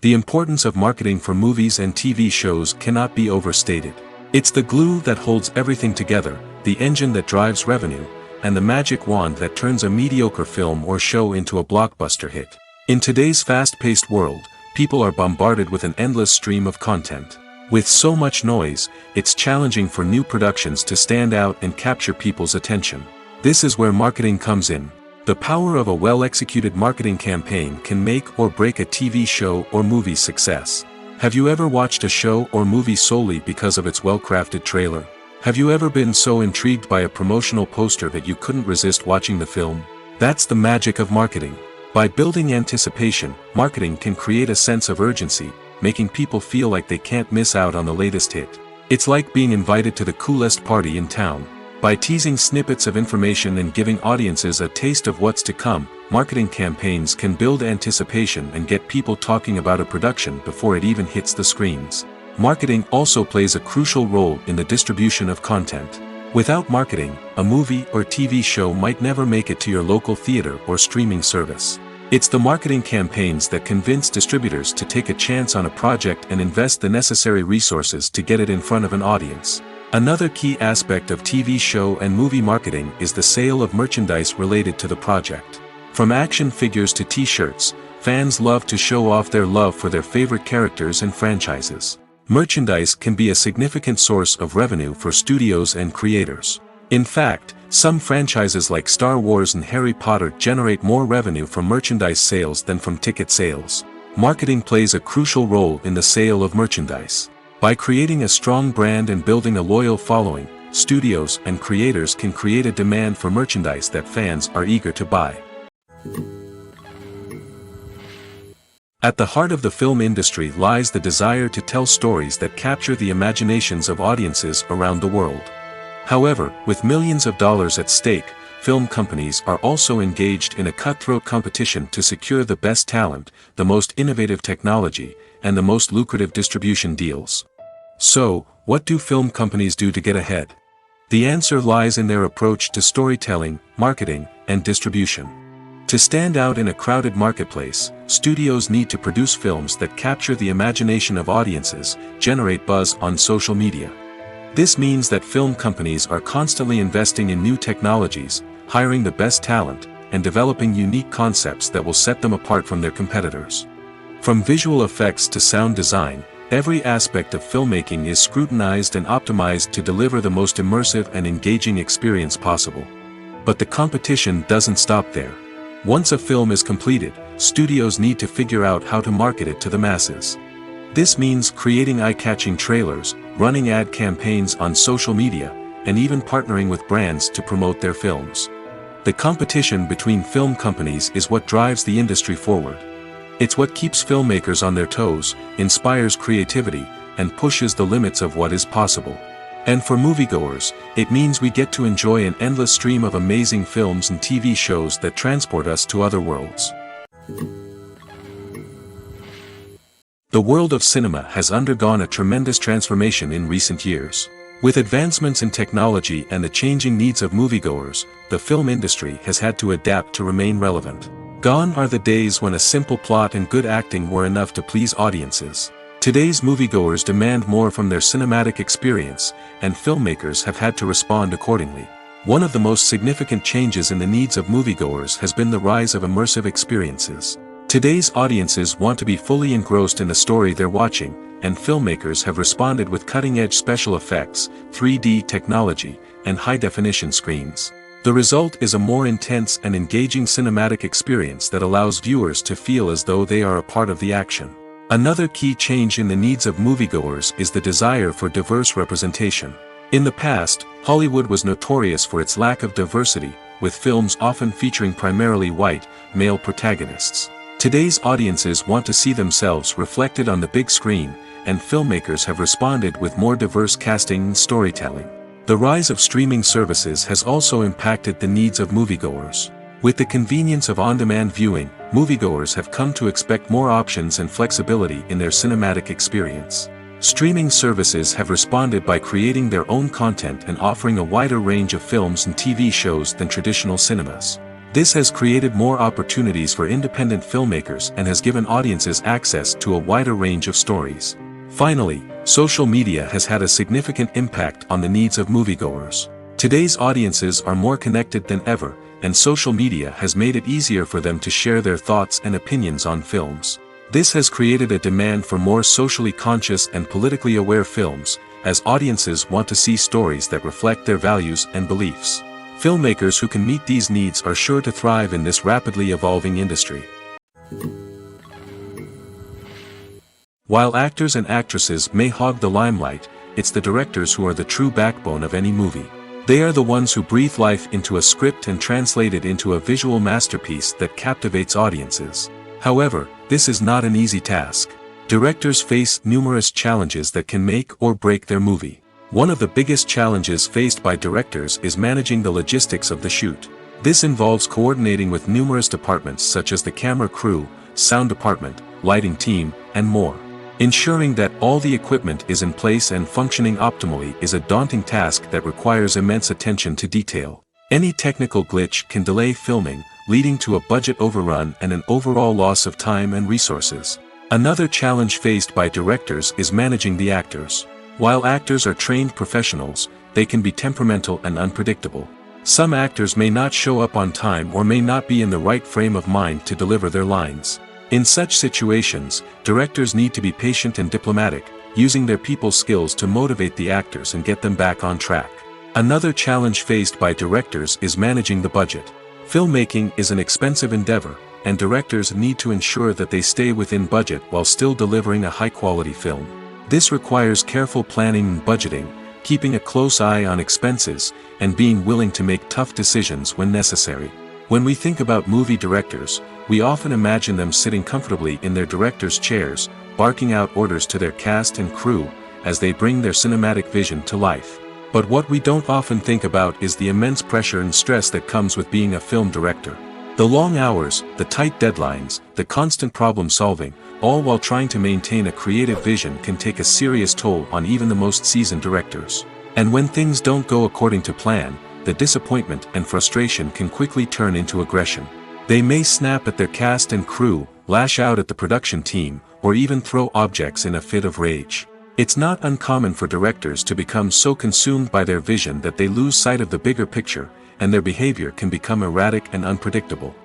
The importance of marketing for movies and TV shows cannot be overstated. It's the glue that holds everything together, the engine that drives revenue, and the magic wand that turns a mediocre film or show into a blockbuster hit. In today's fast-paced world, people are bombarded with an endless stream of content. With so much noise, it's challenging for new productions to stand out and capture people's attention. This is where marketing comes in. The power of a well-executed marketing campaign can make or break a TV show or movie's success. Have you ever watched a show or movie solely because of its well-crafted trailer? Have you ever been so intrigued by a promotional poster that you couldn't resist watching the film? That's the magic of marketing. By building anticipation, marketing can create a sense of urgency, making people feel like they can't miss out on the latest hit. It's like being invited to the coolest party in town. By teasing snippets of information and giving audiences a taste of what's to come, marketing campaigns can build anticipation and get people talking about a production before it even hits the screens. Marketing also plays a crucial role in the distribution of content. Without marketing, a movie or TV show might never make it to your local theater or streaming service. It's the marketing campaigns that convince distributors to take a chance on a project and invest the necessary resources to get it in front of an audience. Another key aspect of TV show and movie marketing is the sale of merchandise related to the project. From action figures to t-shirts, fans love to show off their love for their favorite characters and franchises. Merchandise can be a significant source of revenue for studios and creators. In fact, some franchises like Star Wars and Harry Potter generate more revenue from merchandise sales than from ticket sales. Marketing plays a crucial role in the sale of merchandise. By creating a strong brand and building a loyal following, studios and creators can create a demand for merchandise that fans are eager to buy. At the heart of the film industry lies the desire to tell stories that capture the imaginations of audiences around the world. However, with millions of dollars at stake, film companies are also engaged in a cutthroat competition to secure the best talent, the most innovative technology, and the most lucrative distribution deals. So, what do film companies do to get ahead? The answer lies in their approach to storytelling, marketing, and distribution. To stand out in a crowded marketplace, studios need to produce films that capture the imagination of audiences, generate buzz on social media. This means that film companies are constantly investing in new technologies, hiring the best talent, and developing unique concepts that will set them apart from their competitors. From visual effects to sound design, every aspect of filmmaking is scrutinized and optimized to deliver the most immersive and engaging experience possible. But the competition doesn't stop there. Once a film is completed, studios need to figure out how to market it to the masses. This means creating eye-catching trailers, running ad campaigns on social media, and even partnering with brands to promote their films. The competition between film companies is what drives the industry forward. It's what keeps filmmakers on their toes, inspires creativity, and pushes the limits of what is possible. And for moviegoers, it means we get to enjoy an endless stream of amazing films and TV shows that transport us to other worlds. The world of cinema has undergone a tremendous transformation in recent years. With advancements in technology and the changing needs of moviegoers, the film industry has had to adapt to remain relevant. Gone are the days when a simple plot and good acting were enough to please audiences. Today's moviegoers demand more from their cinematic experience, and filmmakers have had to respond accordingly. One of the most significant changes in the needs of moviegoers has been the rise of immersive experiences. Today's audiences want to be fully engrossed in the story they're watching, and filmmakers have responded with cutting-edge special effects, 3D technology, and high-definition screens. The result is a more intense and engaging cinematic experience that allows viewers to feel as though they are a part of the action. Another key change in the needs of moviegoers is the desire for diverse representation. In the past, Hollywood was notorious for its lack of diversity, with films often featuring primarily white, male protagonists. Today's audiences want to see themselves reflected on the big screen, and filmmakers have responded with more diverse casting and storytelling. The rise of streaming services has also impacted the needs of moviegoers. With the convenience of on-demand viewing, moviegoers have come to expect more options and flexibility in their cinematic experience. Streaming services have responded by creating their own content and offering a wider range of films and TV shows than traditional cinemas. This has created more opportunities for independent filmmakers and has given audiences access to a wider range of stories. Finally, social media has had a significant impact on the needs of moviegoers. Today's audiences are more connected than ever, and social media has made it easier for them to share their thoughts and opinions on films. This has created a demand for more socially conscious and politically aware films, as audiences want to see stories that reflect their values and beliefs. Filmmakers who can meet these needs are sure to thrive in this rapidly evolving industry. While actors and actresses may hog the limelight, it's the directors who are the true backbone of any movie. They are the ones who breathe life into a script and translate it into a visual masterpiece that captivates audiences. However, this is not an easy task. Directors face numerous challenges that can make or break their movie. One of the biggest challenges faced by directors is managing the logistics of the shoot. This involves coordinating with numerous departments such as the camera crew, sound department, lighting team, and more. Ensuring that all the equipment is in place and functioning optimally is a daunting task that requires immense attention to detail. Any technical glitch can delay filming, leading to a budget overrun and an overall loss of time and resources. Another challenge faced by directors is managing the actors. While actors are trained professionals, they can be temperamental and unpredictable. Some actors may not show up on time or may not be in the right frame of mind to deliver their lines. In such situations, directors need to be patient and diplomatic, using their people skills to motivate the actors and get them back on track. Another challenge faced by directors is managing the budget. Filmmaking is an expensive endeavor, and directors need to ensure that they stay within budget while still delivering a high-quality film. This requires careful planning and budgeting, keeping a close eye on expenses, and being willing to make tough decisions when necessary. When we think about movie directors, we often imagine them sitting comfortably in their director's chairs, barking out orders to their cast and crew, as they bring their cinematic vision to life. But what we don't often think about is the immense pressure and stress that comes with being a film director. The long hours, the tight deadlines, the constant problem solving, all while trying to maintain a creative vision can take a serious toll on even the most seasoned directors. And when things don't go according to plan, the disappointment and frustration can quickly turn into aggression. They may snap at their cast and crew, lash out at the production team, or even throw objects in a fit of rage. It's not uncommon for directors to become so consumed by their vision that they lose sight of the bigger picture, and their behavior can become erratic and unpredictable.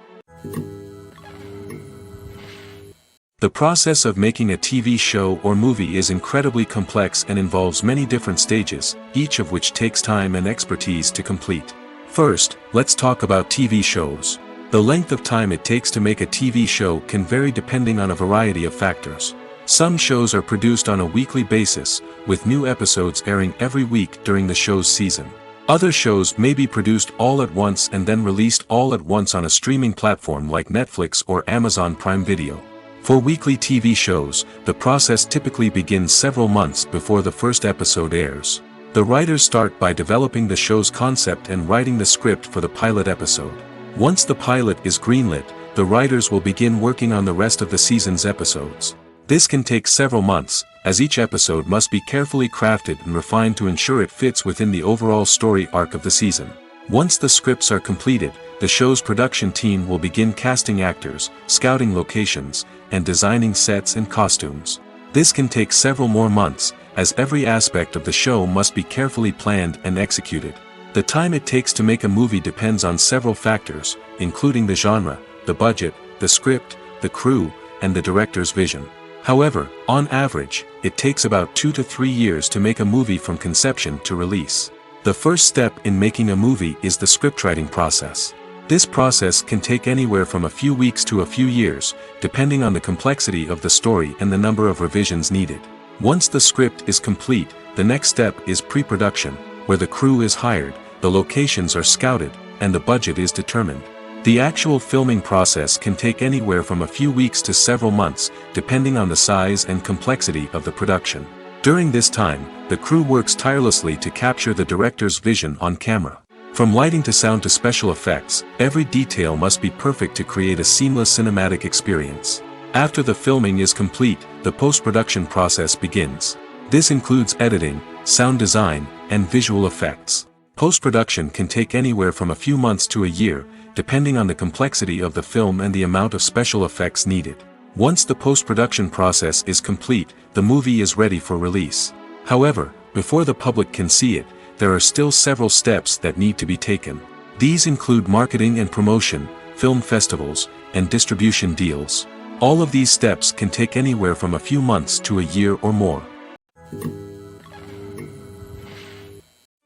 The process of making a TV show or movie is incredibly complex and involves many different stages, each of which takes time and expertise to complete. First, let's talk about TV shows. The length of time it takes to make a TV show can vary depending on a variety of factors. Some shows are produced on a weekly basis, with new episodes airing every week during the show's season. Other shows may be produced all at once and then released all at once on a streaming platform like Netflix or Amazon Prime Video. For weekly TV shows, the process typically begins several months before the first episode airs. The writers start by developing the show's concept and writing the script for the pilot episode. Once the pilot is greenlit, the writers will begin working on the rest of the season's episodes. This can take several months, as each episode must be carefully crafted and refined to ensure it fits within the overall story arc of the season. Once the scripts are completed, the show's production team will begin casting actors, scouting locations, and designing sets and costumes. This can take several more months, as every aspect of the show must be carefully planned and executed. The time it takes to make a movie depends on several factors, including the genre, the budget, the script, the crew, and the director's vision. However, on average, it takes about 2 to 3 years to make a movie from conception to release. The first step in making a movie is the scriptwriting process. This process can take anywhere from a few weeks to a few years, depending on the complexity of the story and the number of revisions needed. Once the script is complete, the next step is pre-production, where the crew is hired, the locations are scouted, and the budget is determined. The actual filming process can take anywhere from a few weeks to several months, depending on the size and complexity of the production. During this time, the crew works tirelessly to capture the director's vision on camera. From lighting to sound to special effects, every detail must be perfect to create a seamless cinematic experience. After the filming is complete, the post-production process begins. This includes editing, sound design, and visual effects. Post-production can take anywhere from a few months to a year, depending on the complexity of the film and the amount of special effects needed. Once the post-production process is complete, the movie is ready for release. However, before the public can see it, there are still several steps that need to be taken. These include marketing and promotion, film festivals, and distribution deals. All of these steps can take anywhere from a few months to a year or more.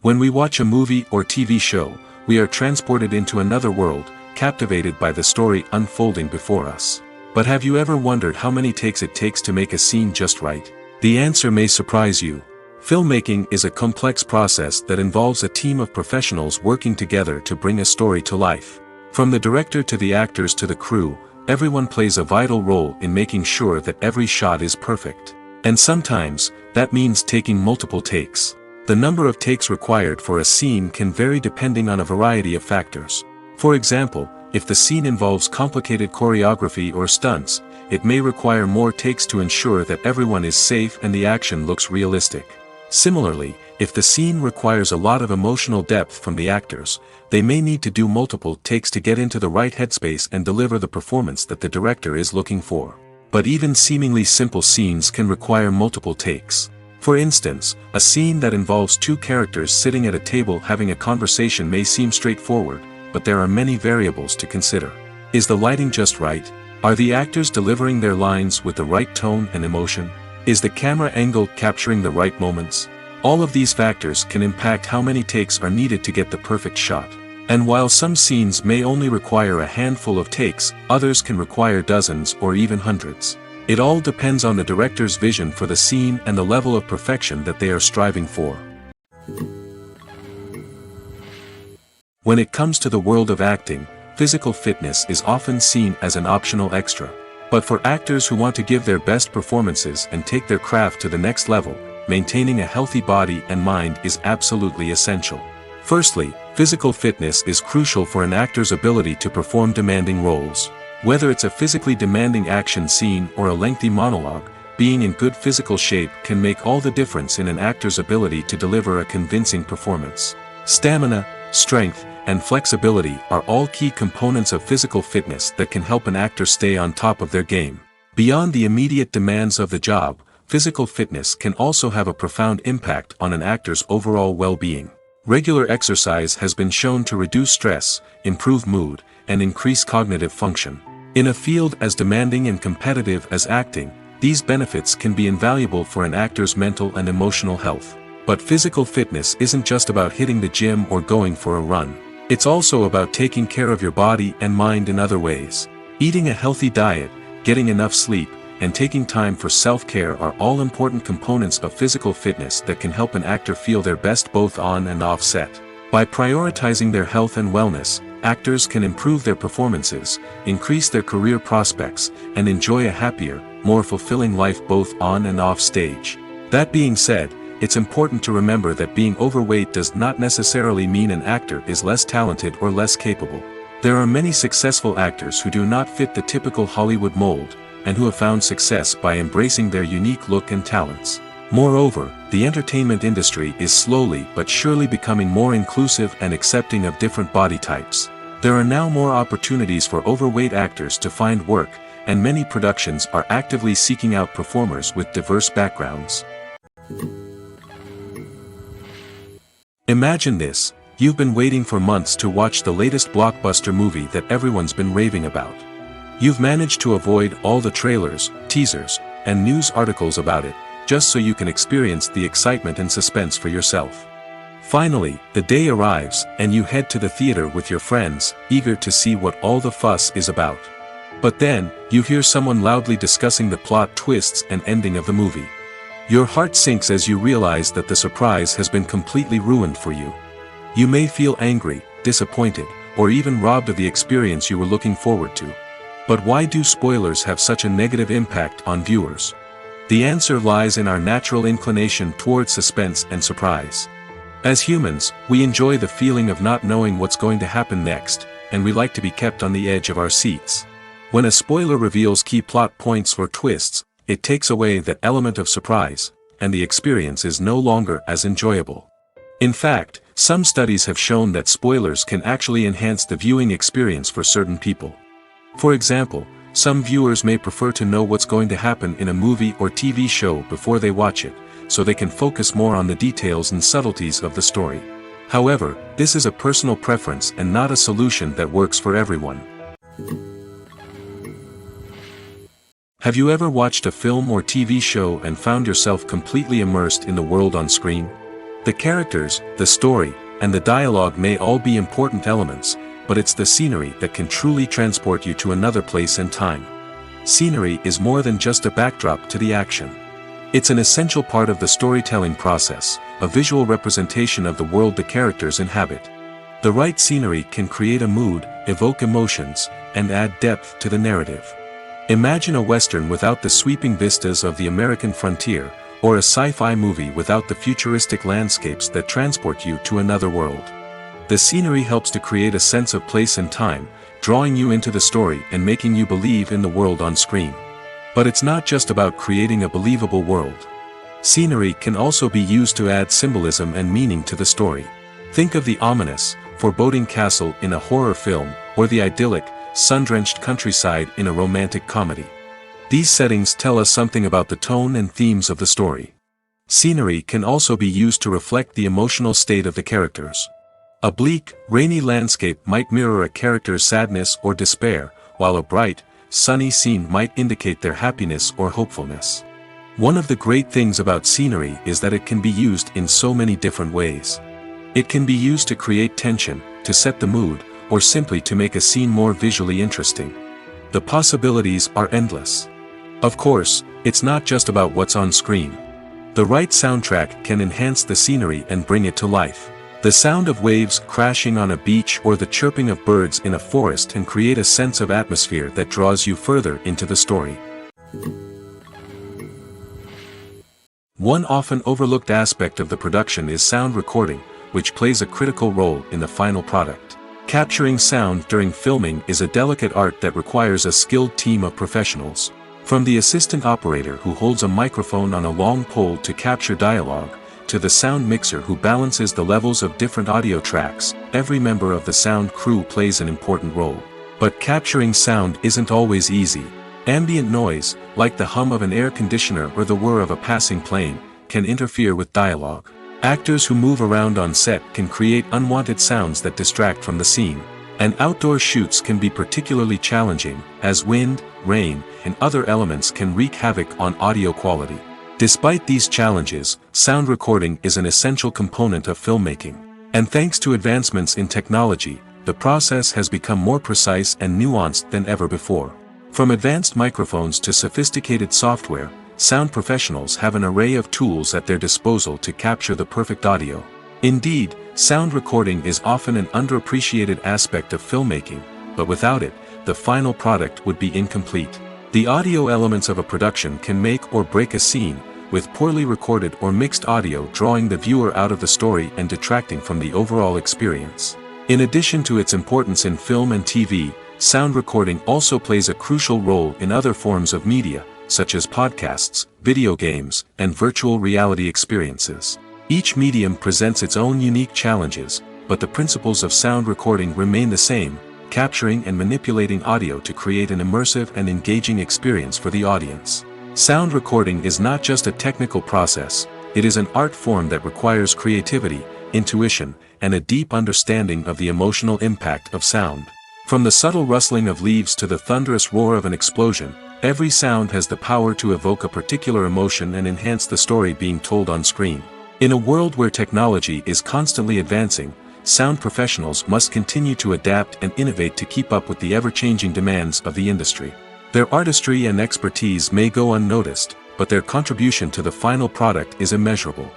When we watch a movie or TV show, we are transported into another world, captivated by the story unfolding before us. But have you ever wondered how many takes it takes to make a scene just right? The answer may surprise you. Filmmaking is a complex process that involves a team of professionals working together to bring a story to life. From the director to the actors to the crew, everyone plays a vital role in making sure that every shot is perfect. And sometimes, that means taking multiple takes. The number of takes required for a scene can vary depending on a variety of factors. For example, if the scene involves complicated choreography or stunts, it may require more takes to ensure that everyone is safe and the action looks realistic. Similarly, if the scene requires a lot of emotional depth from the actors, they may need to do multiple takes to get into the right headspace and deliver the performance that the director is looking for. But even seemingly simple scenes can require multiple takes. For instance, a scene that involves two characters sitting at a table having a conversation may seem straightforward, but there are many variables to consider. Is the lighting just right? Are the actors delivering their lines with the right tone and emotion? Is the camera angle capturing the right moments? All of these factors can impact how many takes are needed to get the perfect shot. And while some scenes may only require a handful of takes, others can require dozens or even hundreds. It all depends on the director's vision for the scene and the level of perfection that they are striving for. When it comes to the world of acting, physical fitness is often seen as an optional extra. But for actors who want to give their best performances and take their craft to the next level, maintaining a healthy body and mind is absolutely essential. Firstly, physical fitness is crucial for an actor's ability to perform demanding roles. Whether it's a physically demanding action scene or a lengthy monologue, being in good physical shape can make all the difference in an actor's ability to deliver a convincing performance. Stamina, strength, and flexibility are all key components of physical fitness that can help an actor stay on top of their game. Beyond the immediate demands of the job, physical fitness can also have a profound impact on an actor's overall well-being. Regular exercise has been shown to reduce stress, improve mood, and increase cognitive function. In a field as demanding and competitive as acting, these benefits can be invaluable for an actor's mental and emotional health. But physical fitness isn't just about hitting the gym or going for a run. It's also about taking care of your body and mind in other ways. Eating a healthy diet, getting enough sleep, and taking time for self-care are all important components of physical fitness that can help an actor feel their best both on and off set. By prioritizing their health and wellness, actors can improve their performances, increase their career prospects, and enjoy a happier, more fulfilling life both on and off stage. That being said, it's important to remember that being overweight does not necessarily mean an actor is less talented or less capable. There are many successful actors who do not fit the typical Hollywood mold, and who have found success by embracing their unique look and talents. Moreover, the entertainment industry is slowly but surely becoming more inclusive and accepting of different body types. There are now more opportunities for overweight actors to find work, and many productions are actively seeking out performers with diverse backgrounds. Imagine this: You've been waiting for months to watch the latest blockbuster movie that everyone's been raving about. You've managed to avoid all the trailers, teasers, and news articles about it, just so you can experience the excitement and suspense for yourself. Finally, the day arrives, and you head to the theater with your friends, eager to see what all the fuss is about. But then, you hear someone loudly discussing the plot twists and ending of the movie. Your heart sinks as you realize that the surprise has been completely ruined for you. You may feel angry, disappointed, or even robbed of the experience you were looking forward to. But why do spoilers have such a negative impact on viewers? The answer lies in our natural inclination towards suspense and surprise. As humans, we enjoy the feeling of not knowing what's going to happen next, and we like to be kept on the edge of our seats. When a spoiler reveals key plot points or twists, it takes away that element of surprise, and the experience is no longer as enjoyable. In fact, some studies have shown that spoilers can actually enhance the viewing experience for certain people. For example, some viewers may prefer to know what's going to happen in a movie or TV show before they watch it, so they can focus more on the details and subtleties of the story. However, this is a personal preference and not a solution that works for everyone. Have you ever watched a film or TV show and found yourself completely immersed in the world on screen? The characters, the story, and the dialogue may all be important elements, but it's the scenery that can truly transport you to another place and time. Scenery is more than just a backdrop to the action. It's an essential part of the storytelling process, a visual representation of the world the characters inhabit. The right scenery can create a mood, evoke emotions, and add depth to the narrative. Imagine a Western without the sweeping vistas of the American frontier, or a sci-fi movie without the futuristic landscapes that transport you to another world. The scenery helps to create a sense of place and time, drawing you into the story and making you believe in the world on screen. But it's not just about creating a believable world. Scenery can also be used to add symbolism and meaning to the story. Think of the ominous, foreboding castle in a horror film, or the idyllic, sun-drenched countryside in a romantic comedy. These settings tell us something about the tone and themes of the story. Scenery can also be used to reflect the emotional state of the characters. A bleak, rainy landscape might mirror a character's sadness or despair, while a bright, sunny scene might indicate their happiness or hopefulness. One of the great things about scenery is that it can be used in so many different ways. It can be used to create tension, to set the mood, or simply to make a scene more visually interesting. The possibilities are endless. Of course, it's not just about what's on screen. The right soundtrack can enhance the scenery and bring it to life. The sound of waves crashing on a beach or the chirping of birds in a forest can create a sense of atmosphere that draws you further into the story. One often overlooked aspect of the production is sound recording, which plays a critical role in the final product. Capturing sound during filming is a delicate art that requires a skilled team of professionals. From the assistant operator who holds a microphone on a long pole to capture dialogue, to the sound mixer who balances the levels of different audio tracks, every member of the sound crew plays an important role. But capturing sound isn't always easy. Ambient noise, like the hum of an air conditioner or the whir of a passing plane, can interfere with dialogue. Actors who move around on set can create unwanted sounds that distract from the scene. And outdoor shoots can be particularly challenging, as wind, rain, and other elements can wreak havoc on audio quality. Despite these challenges, sound recording is an essential component of filmmaking. And thanks to advancements in technology, the process has become more precise and nuanced than ever before. From advanced microphones to sophisticated software, sound professionals have an array of tools at their disposal to capture the perfect audio. Indeed, sound recording is often an underappreciated aspect of filmmaking, but without it, the final product would be incomplete. The audio elements of a production can make or break a scene, with poorly recorded or mixed audio drawing the viewer out of the story and detracting from the overall experience. In addition to its importance in film and TV, sound recording also plays a crucial role in other forms of media, such as podcasts, video games, and virtual reality experiences. Each medium presents its own unique challenges, but the principles of sound recording remain the same, capturing and manipulating audio to create an immersive and engaging experience for the audience. Sound recording is not just a technical process, it is an art form that requires creativity, intuition, and a deep understanding of the emotional impact of sound. From the subtle rustling of leaves to the thunderous roar of an explosion, every sound has the power to evoke a particular emotion and enhance the story being told on screen. In a world where technology is constantly advancing, sound professionals must continue to adapt and innovate to keep up with the ever-changing demands of the industry. Their artistry and expertise may go unnoticed, but their contribution to the final product is immeasurable.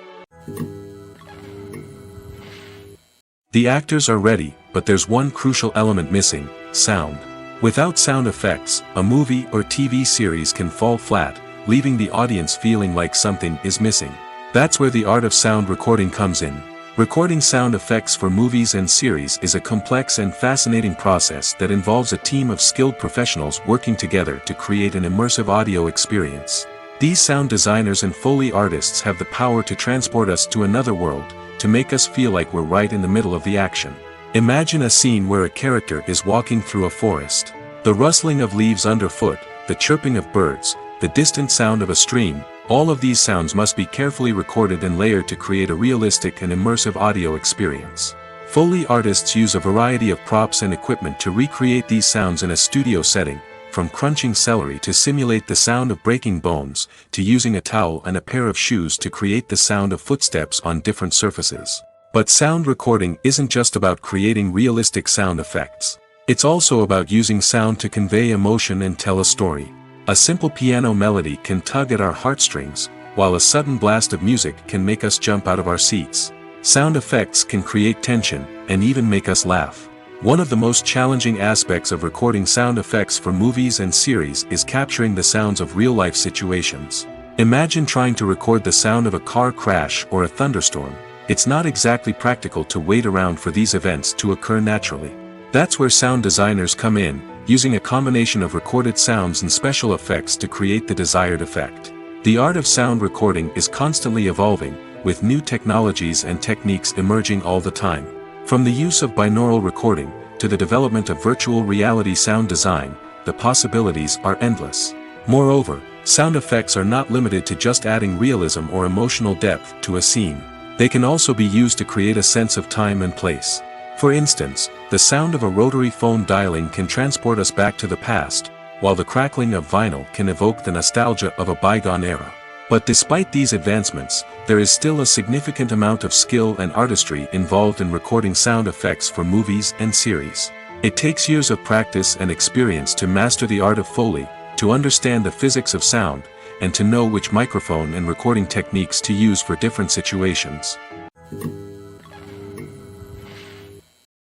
The actors are ready, but there's one crucial element missing: sound. Without sound effects, a movie or TV series can fall flat, leaving the audience feeling like something is missing. That's where the art of sound recording comes in. Recording sound effects for movies and series is a complex and fascinating process that involves a team of skilled professionals working together to create an immersive audio experience. These sound designers and Foley artists have the power to transport us to another world, to make us feel like we're right in the middle of the action. Imagine a scene where a character is walking through a forest. The rustling of leaves underfoot, the chirping of birds, the distant sound of a stream, all of these sounds must be carefully recorded and layered to create a realistic and immersive audio experience. Foley artists use a variety of props and equipment to recreate these sounds in a studio setting, from crunching celery to simulate the sound of breaking bones, to using a towel and a pair of shoes to create the sound of footsteps on different surfaces. But sound recording isn't just about creating realistic sound effects. It's also about using sound to convey emotion and tell a story. A simple piano melody can tug at our heartstrings, while a sudden blast of music can make us jump out of our seats. Sound effects can create tension, and even make us laugh. One of the most challenging aspects of recording sound effects for movies and series is capturing the sounds of real-life situations. Imagine trying to record the sound of a car crash or a thunderstorm. It's not exactly practical to wait around for these events to occur naturally. That's where sound designers come in, using a combination of recorded sounds and special effects to create the desired effect. The art of sound recording is constantly evolving, with new technologies and techniques emerging all the time. From the use of binaural recording, to the development of virtual reality sound design, the possibilities are endless. Moreover, sound effects are not limited to just adding realism or emotional depth to a scene. They can also be used to create a sense of time and place. For instance, the sound of a rotary phone dialing can transport us back to the past, while the crackling of vinyl can evoke the nostalgia of a bygone era. But despite these advancements, there is still a significant amount of skill and artistry involved in recording sound effects for movies and series. It takes years of practice and experience to master the art of Foley, to understand the physics of sound, and to know which microphone and recording techniques to use for different situations.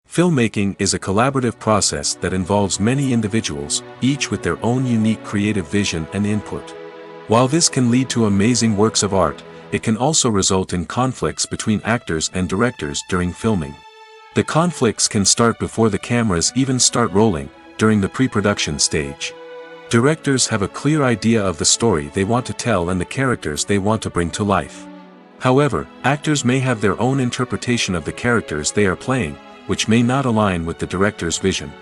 Filmmaking is a collaborative process that involves many individuals, each with their own unique creative vision and input. While this can lead to amazing works of art, it can also result in conflicts between actors and directors during filming. The conflicts can start before the cameras even start rolling, during the pre-production stage. Directors have a clear idea of the story they want to tell and the characters they want to bring to life. However, actors may have their own interpretation of the characters they are playing, which may not align with the director's vision.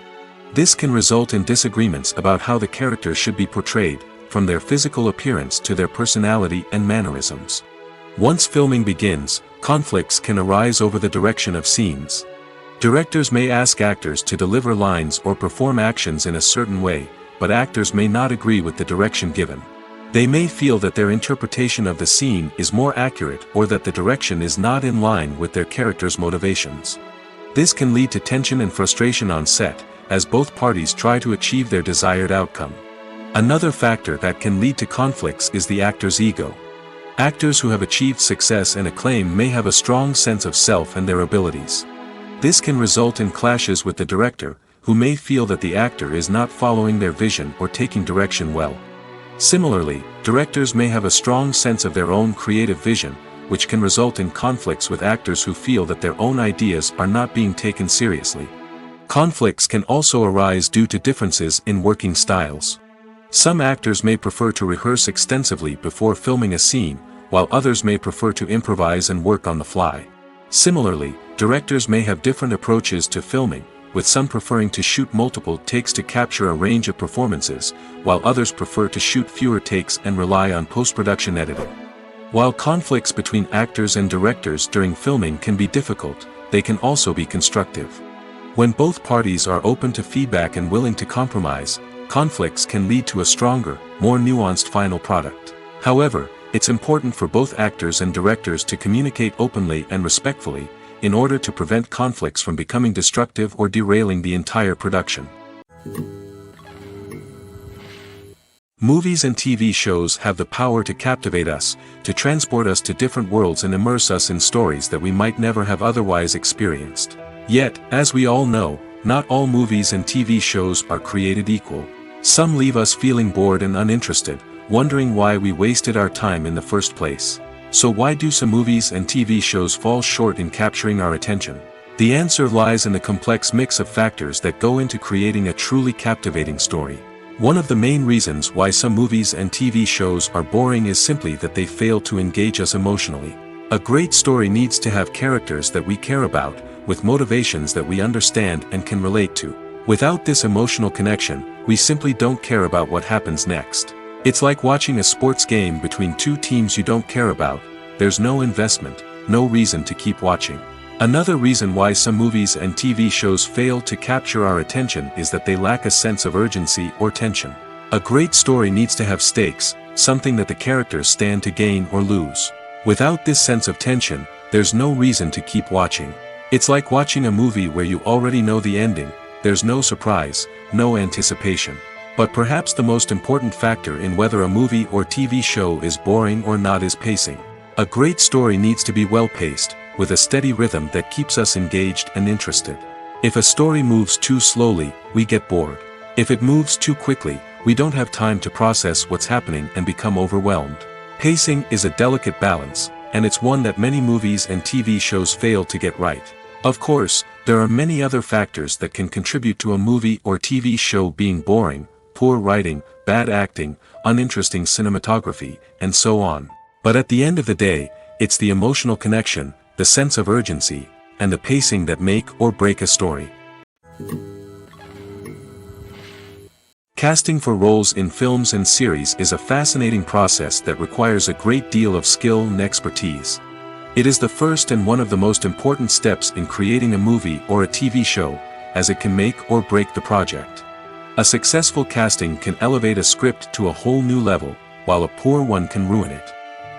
This can result in disagreements about how the characters should be portrayed, from their physical appearance to their personality and mannerisms. Once filming begins, conflicts can arise over the direction of scenes. Directors may ask actors to deliver lines or perform actions in a certain way, but actors may not agree with the direction given. They may feel that their interpretation of the scene is more accurate or that the direction is not in line with their character's motivations. This can lead to tension and frustration on set, as both parties try to achieve their desired outcome. Another factor that can lead to conflicts is the actor's ego. Actors who have achieved success and acclaim may have a strong sense of self and their abilities. This can result in clashes with the director, who may feel that the actor is not following their vision or taking direction well. Similarly, directors may have a strong sense of their own creative vision, which can result in conflicts with actors who feel that their own ideas are not being taken seriously. Conflicts can also arise due to differences in working styles. Some actors may prefer to rehearse extensively before filming a scene, while others may prefer to improvise and work on the fly. Similarly, directors may have different approaches to filming, with some preferring to shoot multiple takes to capture a range of performances, while others prefer to shoot fewer takes and rely on post-production editing. While conflicts between actors and directors during filming can be difficult, they can also be constructive. When both parties are open to feedback and willing to compromise, conflicts can lead to a stronger, more nuanced final product. However, it's important for both actors and directors to communicate openly and respectfully, in order to prevent conflicts from becoming destructive or derailing the entire production. Movies and TV shows have the power to captivate us, to transport us to different worlds and immerse us in stories that we might never have otherwise experienced. Yet, as we all know, not all movies and TV shows are created equal. Some leave us feeling bored and uninterested, wondering why we wasted our time in the first place. So why do some movies and TV shows fall short in capturing our attention? The answer lies in the complex mix of factors that go into creating a truly captivating story. One of the main reasons why some movies and TV shows are boring is simply that they fail to engage us emotionally. A great story needs to have characters that we care about, with motivations that we understand and can relate to. Without this emotional connection, we simply don't care about what happens next. It's like watching a sports game between two teams you don't care about. There's no investment, no reason to keep watching. Another reason why some movies and TV shows fail to capture our attention is that they lack a sense of urgency or tension. A great story needs to have stakes, something that the characters stand to gain or lose. Without this sense of tension, there's no reason to keep watching. It's like watching a movie where you already know the ending. There's no surprise, no anticipation. But perhaps the most important factor in whether a movie or TV show is boring or not is pacing. A great story needs to be well-paced, with a steady rhythm that keeps us engaged and interested. If a story moves too slowly, we get bored. If it moves too quickly, we don't have time to process what's happening and become overwhelmed. Pacing is a delicate balance, and it's one that many movies and TV shows fail to get right. Of course, there are many other factors that can contribute to a movie or TV show being boring: poor writing, bad acting, uninteresting cinematography, and so on. But at the end of the day, it's the emotional connection, the sense of urgency, and the pacing that make or break a story. Casting for roles in films and series is a fascinating process that requires a great deal of skill and expertise. It is the first and one of the most important steps in creating a movie or a TV show, as it can make or break the project. A successful casting can elevate a script to a whole new level, while a poor one can ruin it.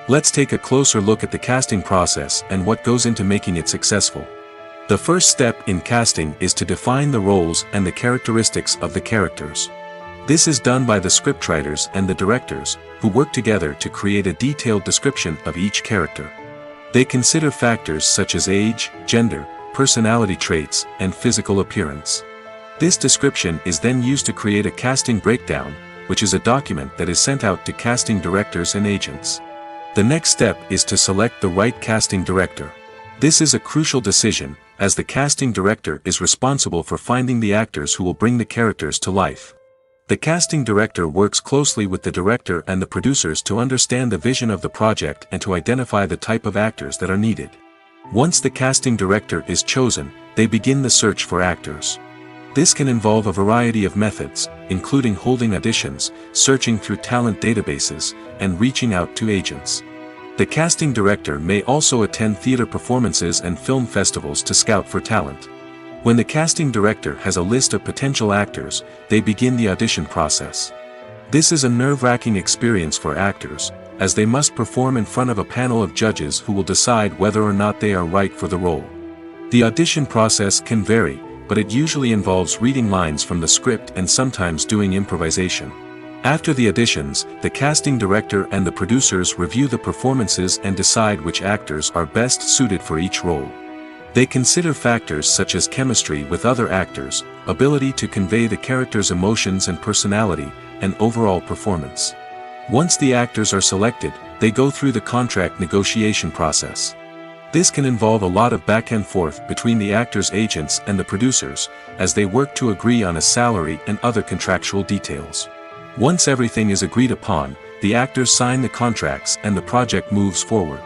Let's take a closer look at the casting process and what goes into making it successful. The first step in casting is to define the roles and the characteristics of the characters. This is done by the scriptwriters and the directors, who work together to create a detailed description of each character. They consider factors such as age, gender, personality traits, and physical appearance. This description is then used to create a casting breakdown, which is a document that is sent out to casting directors and agents. The next step is to select the right casting director. This is a crucial decision, as the casting director is responsible for finding the actors who will bring the characters to life. The casting director works closely with the director and the producers to understand the vision of the project and to identify the type of actors that are needed. Once the casting director is chosen, they begin the search for actors. This can involve a variety of methods, including holding auditions, searching through talent databases, and reaching out to agents. The casting director may also attend theater performances and film festivals to scout for talent. When the casting director has a list of potential actors, they begin the audition process. This is a nerve-wracking experience for actors, as they must perform in front of a panel of judges who will decide whether or not they are right for the role. The audition process can vary, but it usually involves reading lines from the script and sometimes doing improvisation. After the auditions, the casting director and the producers review the performances and decide which actors are best suited for each role. They consider factors such as chemistry with other actors, ability to convey the character's emotions and personality, and overall performance. Once the actors are selected, they go through the contract negotiation process. This can involve a lot of back and forth between the actors' agents and the producers, as they work to agree on a salary and other contractual details. Once everything is agreed upon, the actors sign the contracts and the project moves forward.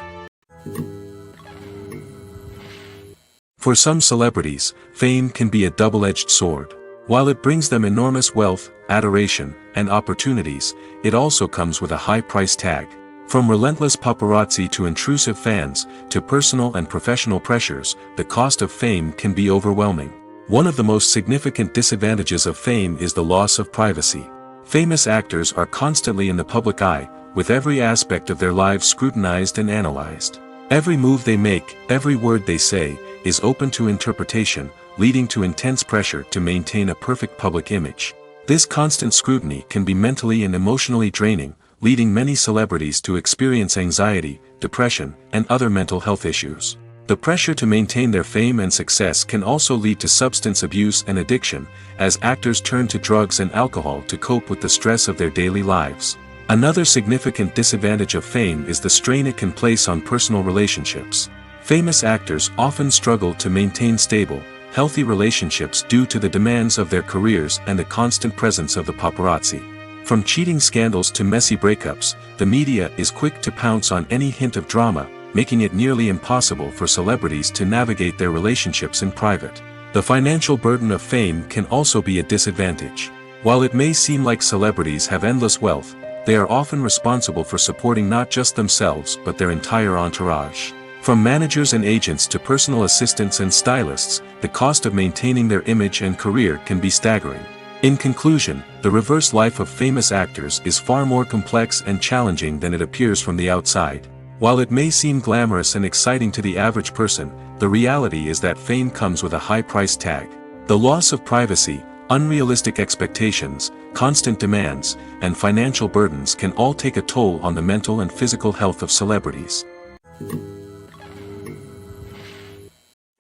For some celebrities, fame can be a double-edged sword. While it brings them enormous wealth, adoration, and opportunities, it also comes with a high price tag. From relentless paparazzi to intrusive fans, to personal and professional pressures, the cost of fame can be overwhelming. One of the most significant disadvantages of fame is the loss of privacy. Famous actors are constantly in the public eye, with every aspect of their lives scrutinized and analyzed. Every move they make, every word they say, is open to interpretation, leading to intense pressure to maintain a perfect public image. This constant scrutiny can be mentally and emotionally draining, leading many celebrities to experience anxiety, depression, and other mental health issues. The pressure to maintain their fame and success can also lead to substance abuse and addiction, as actors turn to drugs and alcohol to cope with the stress of their daily lives. Another significant disadvantage of fame is the strain it can place on personal relationships. Famous actors often struggle to maintain stable, healthy relationships due to the demands of their careers and the constant presence of the paparazzi. From cheating scandals to messy breakups, the media is quick to pounce on any hint of drama, making it nearly impossible for celebrities to navigate their relationships in private. The financial burden of fame can also be a disadvantage. While it may seem like celebrities have endless wealth, they are often responsible for supporting not just themselves but their entire entourage. From managers and agents to personal assistants and stylists, the cost of maintaining their image and career can be staggering. In conclusion, the reverse life of famous actors is far more complex and challenging than it appears from the outside. While it may seem glamorous and exciting to the average person, the reality is that fame comes with a high price tag. The loss of privacy, unrealistic expectations, constant demands, and financial burdens can all take a toll on the mental and physical health of celebrities.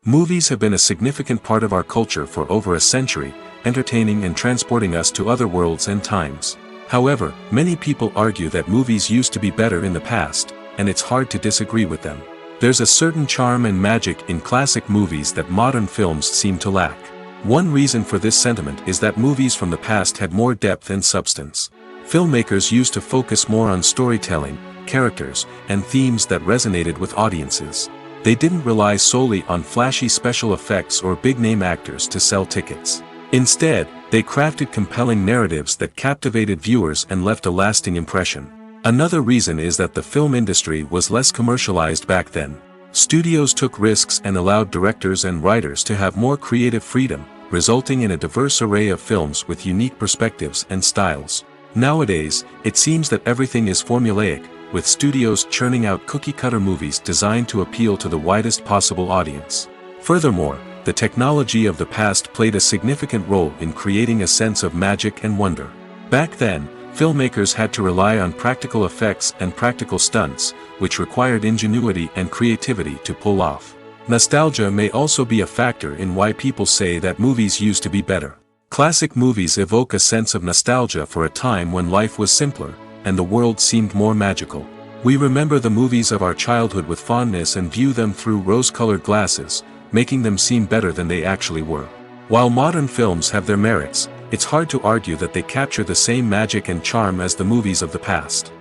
Movies have been a significant part of our culture for over a century, entertaining and transporting us to other worlds and times. However, many people argue that movies used to be better in the past, and it's hard to disagree with them. There's a certain charm and magic in classic movies that modern films seem to lack. One reason for this sentiment is that movies from the past had more depth and substance. Filmmakers used to focus more on storytelling, characters, and themes that resonated with audiences. They didn't rely solely on flashy special effects or big-name actors to sell tickets. Instead, they crafted compelling narratives that captivated viewers and left a lasting impression. Another reason is that the film industry was less commercialized back then. Studios took risks and allowed directors and writers to have more creative freedom, resulting in a diverse array of films with unique perspectives and styles. Nowadays, it seems that everything is formulaic, with studios churning out cookie-cutter movies designed to appeal to the widest possible audience. Furthermore, the technology of the past played a significant role in creating a sense of magic and wonder. Back then, filmmakers had to rely on practical effects and practical stunts, which required ingenuity and creativity to pull off. Nostalgia may also be a factor in why people say that movies used to be better. Classic movies evoke a sense of nostalgia for a time when life was simpler, and the world seemed more magical. We remember the movies of our childhood with fondness and view them through rose-colored glasses, making them seem better than they actually were. While modern films have their merits, it's hard to argue that they capture the same magic and charm as the movies of the past.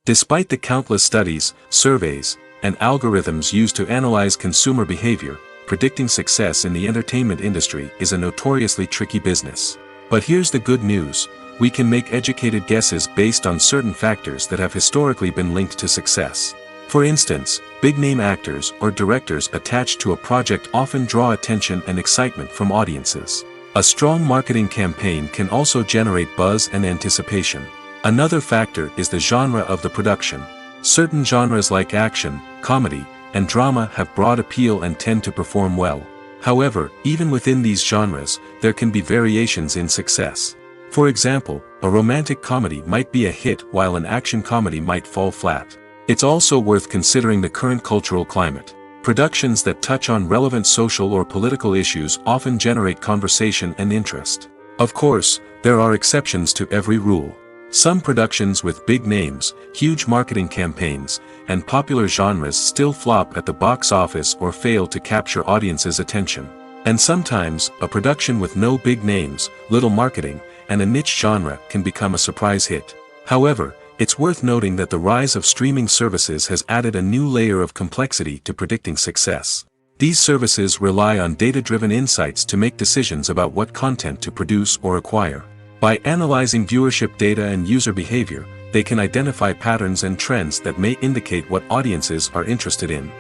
Despite the countless studies, surveys, and algorithms used to analyze consumer behavior, predicting success in the entertainment industry is a notoriously tricky business. But here's the good news: we can make educated guesses based on certain factors that have historically been linked to success. For instance, big-name actors or directors attached to a project often draw attention and excitement from audiences. A strong marketing campaign can also generate buzz and anticipation. Another factor is the genre of the production. Certain genres like action, comedy, and drama have broad appeal and tend to perform well. However, even within these genres, there can be variations in success. For example, a romantic comedy might be a hit while an action comedy might fall flat. It's also worth considering the current cultural climate. Productions that touch on relevant social or political issues often generate conversation and interest. Of course, there are exceptions to every rule. Some productions with big names, huge marketing campaigns, and popular genres still flop at the box office or fail to capture audiences' attention. And sometimes, a production with no big names, little marketing, and a niche genre can become a surprise hit. However, it's worth noting that the rise of streaming services has added a new layer of complexity to predicting success. These services rely on data-driven insights to make decisions about what content to produce or acquire. By analyzing viewership data and user behavior, they can identify patterns and trends that may indicate what audiences are interested in.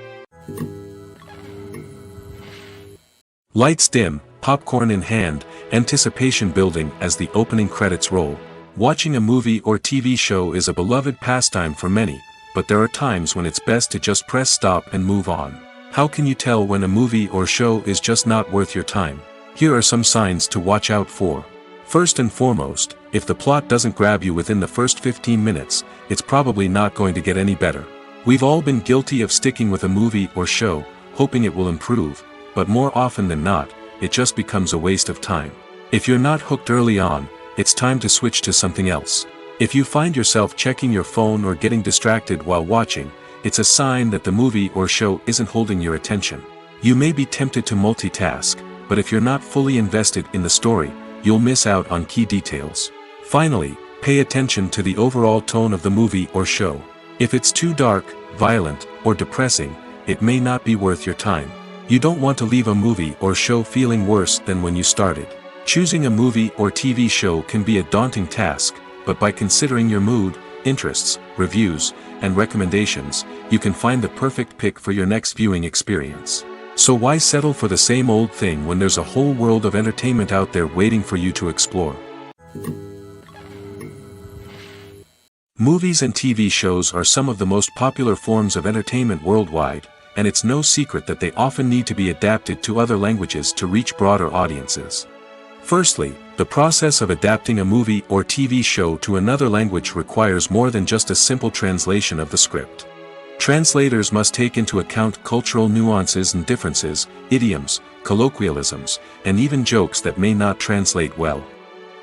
Lights dim, popcorn in hand, anticipation building as the opening credits roll. Watching a movie or TV show is a beloved pastime for many, but there are times when it's best to just press stop and move on. How can you tell when a movie or show is just not worth your time? Here are some signs to watch out for. First and foremost, if the plot doesn't grab you within the first 15 minutes, it's probably not going to get any better. We've all been guilty of sticking with a movie or show, hoping it will improve, but more often than not, it just becomes a waste of time. If you're not hooked early on, it's time to switch to something else. If you find yourself checking your phone or getting distracted while watching, it's a sign that the movie or show isn't holding your attention. You may be tempted to multitask, but if you're not fully invested in the story, you'll miss out on key details. Finally, pay attention to the overall tone of the movie or show. If it's too dark, violent, or depressing, it may not be worth your time. You don't want to leave a movie or show feeling worse than when you started. Choosing a movie or TV show can be a daunting task, but by considering your mood, interests, reviews, and recommendations, you can find the perfect pick for your next viewing experience. So why settle for the same old thing when there's a whole world of entertainment out there waiting for you to explore? Movies and TV shows are some of the most popular forms of entertainment worldwide, and it's no secret that they often need to be adapted to other languages to reach broader audiences. Firstly, the process of adapting a movie or TV show to another language requires more than just a simple translation of the script. Translators must take into account cultural nuances and differences, idioms, colloquialisms, and even jokes that may not translate well.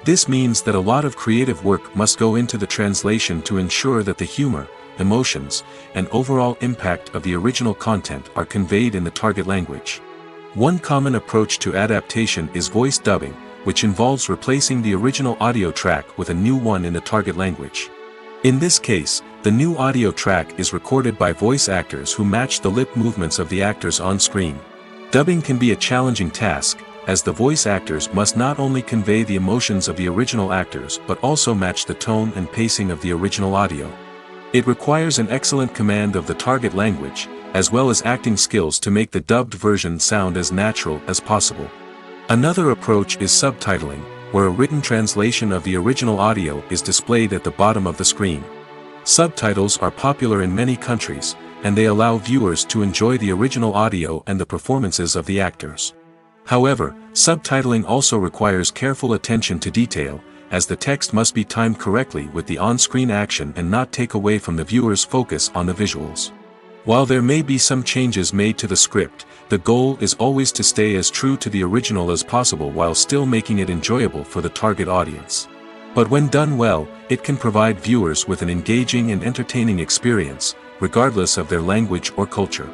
This means that a lot of creative work must go into the translation to ensure that the humor, emotions, and overall impact of the original content are conveyed in the target language. One common approach to adaptation is voice dubbing, which involves replacing the original audio track with a new one in the target language. In this case, the new audio track is recorded by voice actors who match the lip movements of the actors on screen. Dubbing can be a challenging task, as the voice actors must not only convey the emotions of the original actors but also match the tone and pacing of the original audio. It requires an excellent command of the target language, as well as acting skills to make the dubbed version sound as natural as possible. Another approach is subtitling, where a written translation of the original audio is displayed at the bottom of the screen. Subtitles are popular in many countries, and they allow viewers to enjoy the original audio and the performances of the actors. However, subtitling also requires careful attention to detail, as the text must be timed correctly with the on-screen action and not take away from the viewer's focus on the visuals. While there may be some changes made to the script, the goal is always to stay as true to the original as possible while still making it enjoyable for the target audience. But when done well, it can provide viewers with an engaging and entertaining experience, regardless of their language or culture.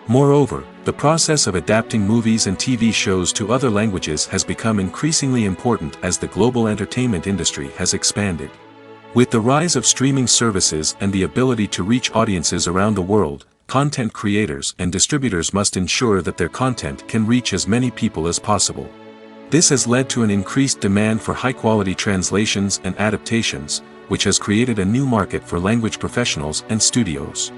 Moreover, the process of adapting movies and TV shows to other languages has become increasingly important as the global entertainment industry has expanded. With the rise of streaming services and the ability to reach audiences around the world, content creators and distributors must ensure that their content can reach as many people as possible. This has led to an increased demand for high-quality translations and adaptations, which has created a new market for language professionals and studios.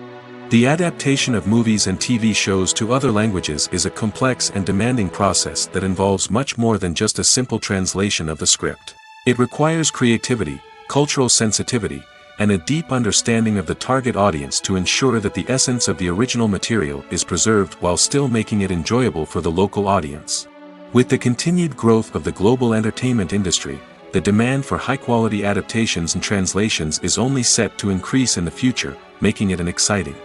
The adaptation of movies and TV shows to other languages is a complex and demanding process that involves much more than just a simple translation of the script. It requires creativity, cultural sensitivity, and a deep understanding of the target audience to ensure that the essence of the original material is preserved while still making it enjoyable for the local audience. With the continued growth of the global entertainment industry, the demand for high-quality adaptations and translations is only set to increase in the future, making it an exciting.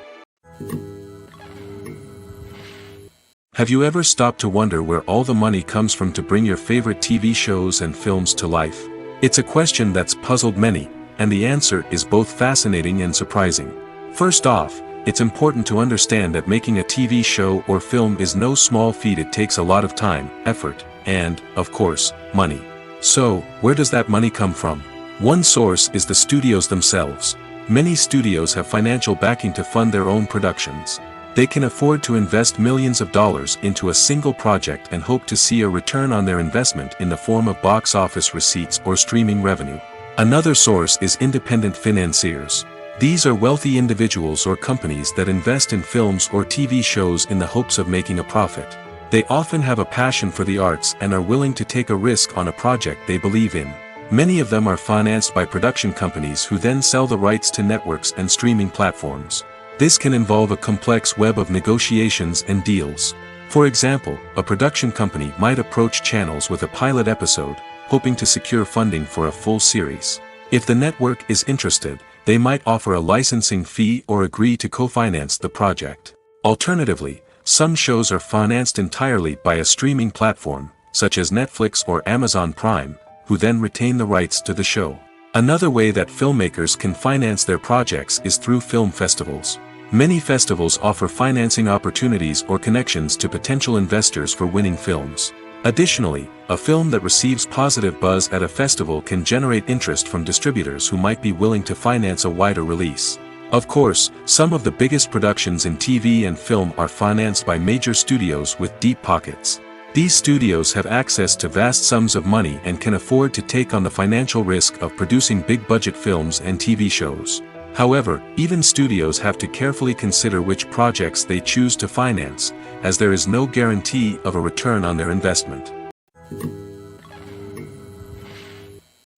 Have you ever stopped to wonder where all the money comes from to bring your favorite TV shows and films to life? It's a question that's puzzled many, and the answer is both fascinating and surprising. First off, it's important to understand that making a TV show or film is no small feat. It takes a lot of time, effort, and, of course, money. So, where does that money come from? One source is the studios themselves. Many studios have financial backing to fund their own productions. They can afford to invest millions of dollars into a single project and hope to see a return on their investment in the form of box office receipts or streaming revenue. Another source is independent financiers. These are wealthy individuals or companies that invest in films or TV shows in the hopes of making a profit. They often have a passion for the arts and are willing to take a risk on a project they believe in. Many of them are financed by production companies who then sell the rights to networks and streaming platforms. This can involve a complex web of negotiations and deals. For example, a production company might approach channels with a pilot episode, hoping to secure funding for a full series. If the network is interested, they might offer a licensing fee or agree to co-finance the project. Alternatively, some shows are financed entirely by a streaming platform, such as Netflix or Amazon Prime, who then retain the rights to the show. Another way that filmmakers can finance their projects is through film festivals. Many festivals offer financing opportunities or connections to potential investors for winning films. Additionally, a film that receives positive buzz at a festival can generate interest from distributors who might be willing to finance a wider release. Of course, some of the biggest productions in TV and film are financed by major studios with deep pockets. These studios have access to vast sums of money and can afford to take on the financial risk of producing big-budget films and TV shows. However, even studios have to carefully consider which projects they choose to finance, as there is no guarantee of a return on their investment.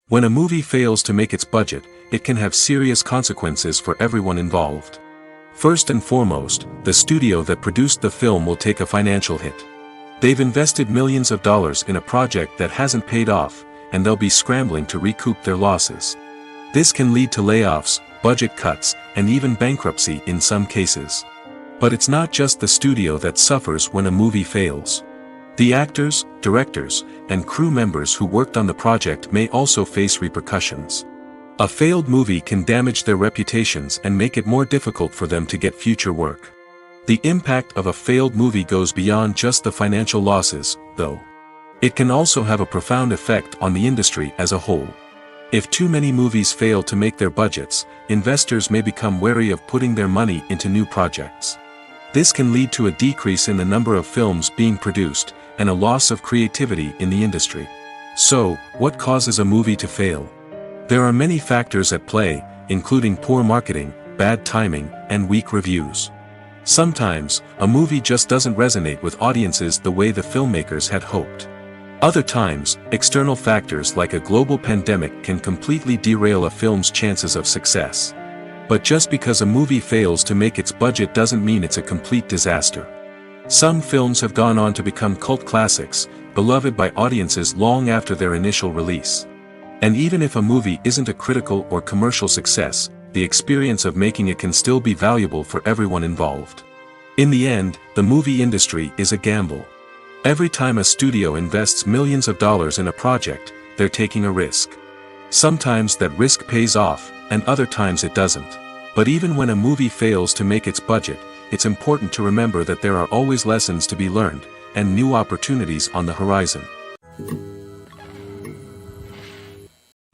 When a movie fails to make its budget, it can have serious consequences for everyone involved. First and foremost, the studio that produced the film will take a financial hit. They've invested millions of dollars in a project that hasn't paid off, and they'll be scrambling to recoup their losses. This can lead to layoffs, budget cuts, and even bankruptcy in some cases. But it's not just the studio that suffers when a movie fails. The actors, directors, and crew members who worked on the project may also face repercussions. A failed movie can damage their reputations and make it more difficult for them to get future work. The impact of a failed movie goes beyond just the financial losses, though. It can also have a profound effect on the industry as a whole. If too many movies fail to make their budgets, investors may become wary of putting their money into new projects. This can lead to a decrease in the number of films being produced, and a loss of creativity in the industry. So, what causes a movie to fail? There are many factors at play, including poor marketing, bad timing, and weak reviews. Sometimes, a movie just doesn't resonate with audiences the way the filmmakers had hoped. Other times, external factors like a global pandemic can completely derail a film's chances of success. But just because a movie fails to make its budget doesn't mean it's a complete disaster. Some films have gone on to become cult classics, beloved by audiences long after their initial release. And even if a movie isn't a critical or commercial success, the experience of making it can still be valuable for everyone involved. In the end, the movie industry is a gamble. Every time a studio invests millions of dollars in a project, they're taking a risk. Sometimes that risk pays off, and other times it doesn't. But even when a movie fails to make its budget, it's important to remember that there are always lessons to be learned, and new opportunities on the horizon.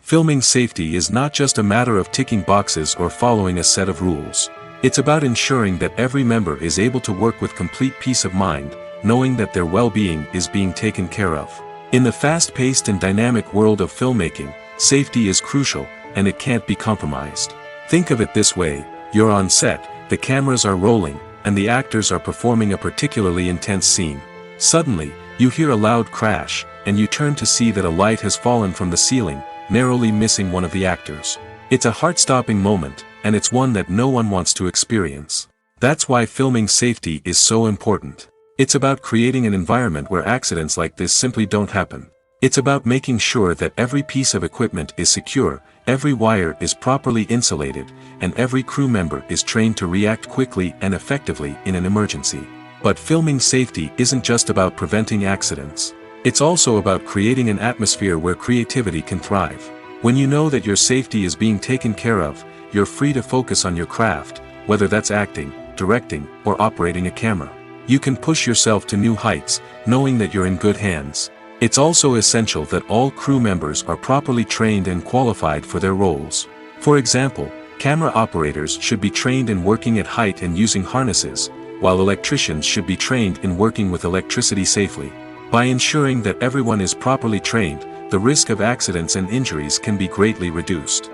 Filming safety is not just a matter of ticking boxes or following a set of rules. It's about ensuring that every member is able to work with complete peace of mind, knowing that their well-being is being taken care of. In the fast-paced and dynamic world of filmmaking, safety is crucial, and it can't be compromised. Think of it this way: you're on set, the cameras are rolling, and the actors are performing a particularly intense scene. Suddenly, you hear a loud crash, and you turn to see that a light has fallen from the ceiling, narrowly missing one of the actors. It's a heart-stopping moment, and it's one that no one wants to experience. That's why filming safety is so important. It's about creating an environment where accidents like this simply don't happen. It's about making sure that every piece of equipment is secure, every wire is properly insulated, and every crew member is trained to react quickly and effectively in an emergency. But filming safety isn't just about preventing accidents. It's also about creating an atmosphere where creativity can thrive. When you know that your safety is being taken care of, you're free to focus on your craft, whether that's acting, directing, or operating a camera. You can push yourself to new heights, knowing that you're in good hands. It's also essential that all crew members are properly trained and qualified for their roles. For example, camera operators should be trained in working at height and using harnesses, while electricians should be trained in working with electricity safely. By ensuring that everyone is properly trained, the risk of accidents and injuries can be greatly reduced.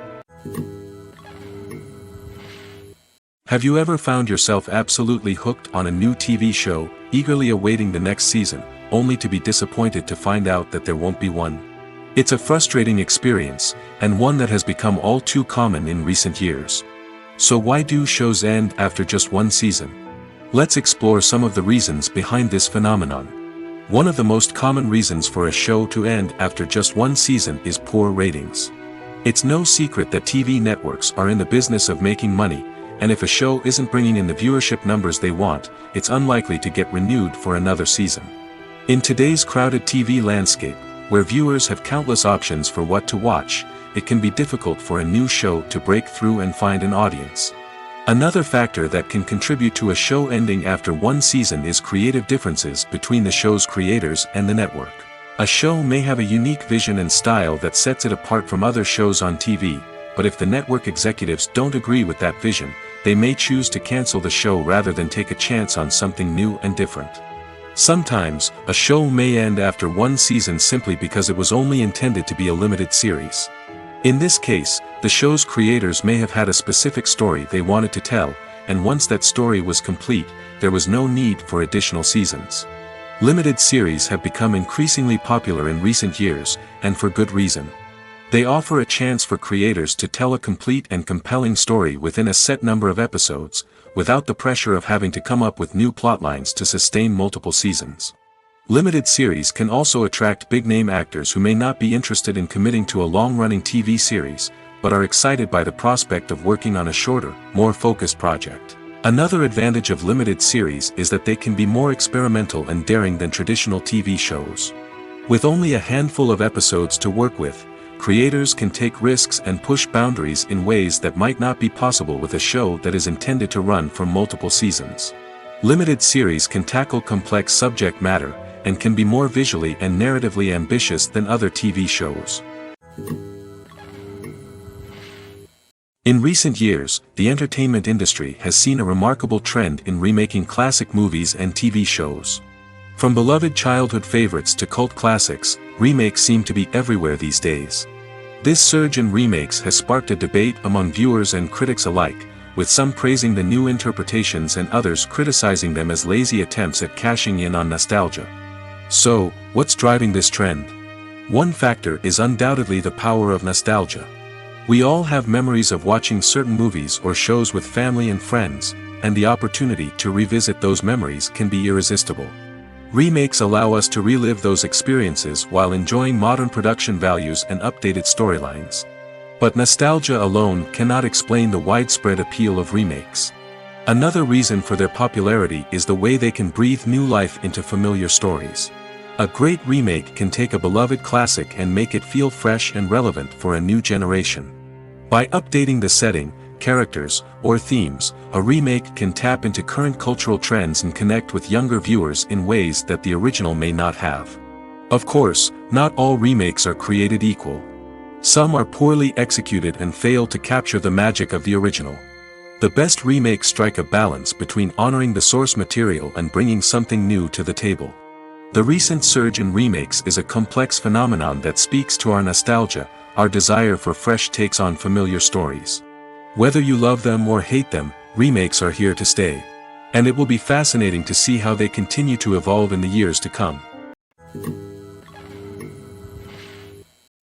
Have you ever found yourself absolutely hooked on a new TV show, eagerly awaiting the next season, only to be disappointed to find out that there won't be one? It's a frustrating experience, and one that has become all too common in recent years. So why do shows end after just one season? Let's explore some of the reasons behind this phenomenon. One of the most common reasons for a show to end after just one season is poor ratings. It's no secret that TV networks are in the business of making money, and if a show isn't bringing in the viewership numbers they want, it's unlikely to get renewed for another season. In today's crowded TV landscape, where viewers have countless options for what to watch, it can be difficult for a new show to break through and find an audience. Another factor that can contribute to a show ending after one season is creative differences between the show's creators and the network. A show may have a unique vision and style that sets it apart from other shows on TV, but if the network executives don't agree with that vision, they may choose to cancel the show rather than take a chance on something new and different. Sometimes, a show may end after one season simply because it was only intended to be a limited series. In this case, the show's creators may have had a specific story they wanted to tell, and once that story was complete, there was no need for additional seasons. Limited series have become increasingly popular in recent years, and for good reason. They offer a chance for creators to tell a complete and compelling story within a set number of episodes, without the pressure of having to come up with new plotlines to sustain multiple seasons. Limited series can also attract big-name actors who may not be interested in committing to a long-running TV series, but are excited by the prospect of working on a shorter, more focused project. Another advantage of limited series is that they can be more experimental and daring than traditional TV shows. With only a handful of episodes to work with, creators can take risks and push boundaries in ways that might not be possible with a show that is intended to run for multiple seasons. Limited series can tackle complex subject matter, and can be more visually and narratively ambitious than other TV shows. In recent years, the entertainment industry has seen a remarkable trend in remaking classic movies and TV shows. From beloved childhood favorites to cult classics, remakes seem to be everywhere these days. This surge in remakes has sparked a debate among viewers and critics alike, with some praising the new interpretations and others criticizing them as lazy attempts at cashing in on nostalgia. So, what's driving this trend? One factor is undoubtedly the power of nostalgia. We all have memories of watching certain movies or shows with family and friends, and the opportunity to revisit those memories can be irresistible. Remakes allow us to relive those experiences while enjoying modern production values and updated storylines. But nostalgia alone cannot explain the widespread appeal of remakes. Another reason for their popularity is the way they can breathe new life into familiar stories. A great remake can take a beloved classic and make it feel fresh and relevant for a new generation. By updating the setting, characters, or themes, a remake can tap into current cultural trends and connect with younger viewers in ways that the original may not have. Of course, not all remakes are created equal. Some are poorly executed and fail to capture the magic of the original. The best remakes strike a balance between honoring the source material and bringing something new to the table. The recent surge in remakes is a complex phenomenon that speaks to our nostalgia, our desire for fresh takes on familiar stories. Whether you love them or hate them, remakes are here to stay. And it will be fascinating to see how they continue to evolve in the years to come.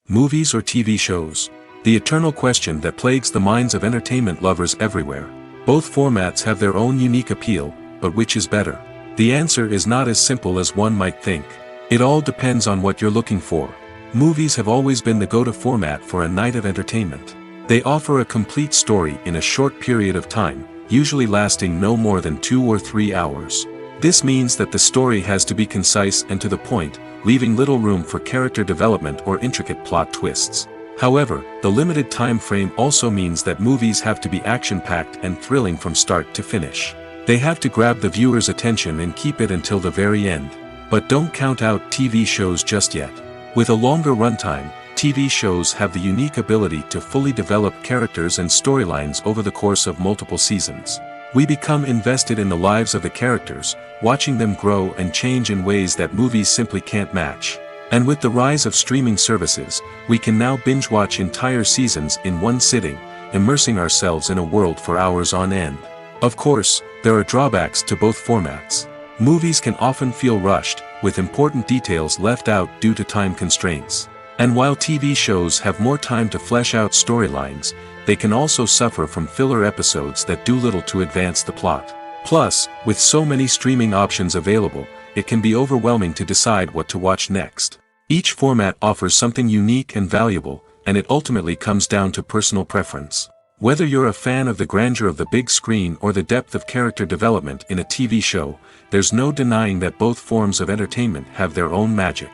Movies or TV shows? The eternal question that plagues the minds of entertainment lovers everywhere. Both formats have their own unique appeal, but which is better? The answer is not as simple as one might think. It all depends on what you're looking for. Movies have always been the go-to format for a night of entertainment. They offer a complete story in a short period of time, usually lasting no more than 2 or 3 hours. This means that the story has to be concise and to the point, leaving little room for character development or intricate plot twists. However, the limited time frame also means that movies have to be action-packed and thrilling from start to finish. They have to grab the viewer's attention and keep it until the very end. But don't count out TV shows just yet. With a longer runtime, TV shows have the unique ability to fully develop characters and storylines over the course of multiple seasons. We become invested in the lives of the characters, watching them grow and change in ways that movies simply can't match. And with the rise of streaming services, we can now binge-watch entire seasons in one sitting, immersing ourselves in a world for hours on end. Of course, there are drawbacks to both formats. Movies can often feel rushed, with important details left out due to time constraints. And while TV shows have more time to flesh out storylines, they can also suffer from filler episodes that do little to advance the plot. Plus, with so many streaming options available, it can be overwhelming to decide what to watch next. Each format offers something unique and valuable, and it ultimately comes down to personal preference. Whether you're a fan of the grandeur of the big screen or the depth of character development in a TV show, there's no denying that both forms of entertainment have their own magic.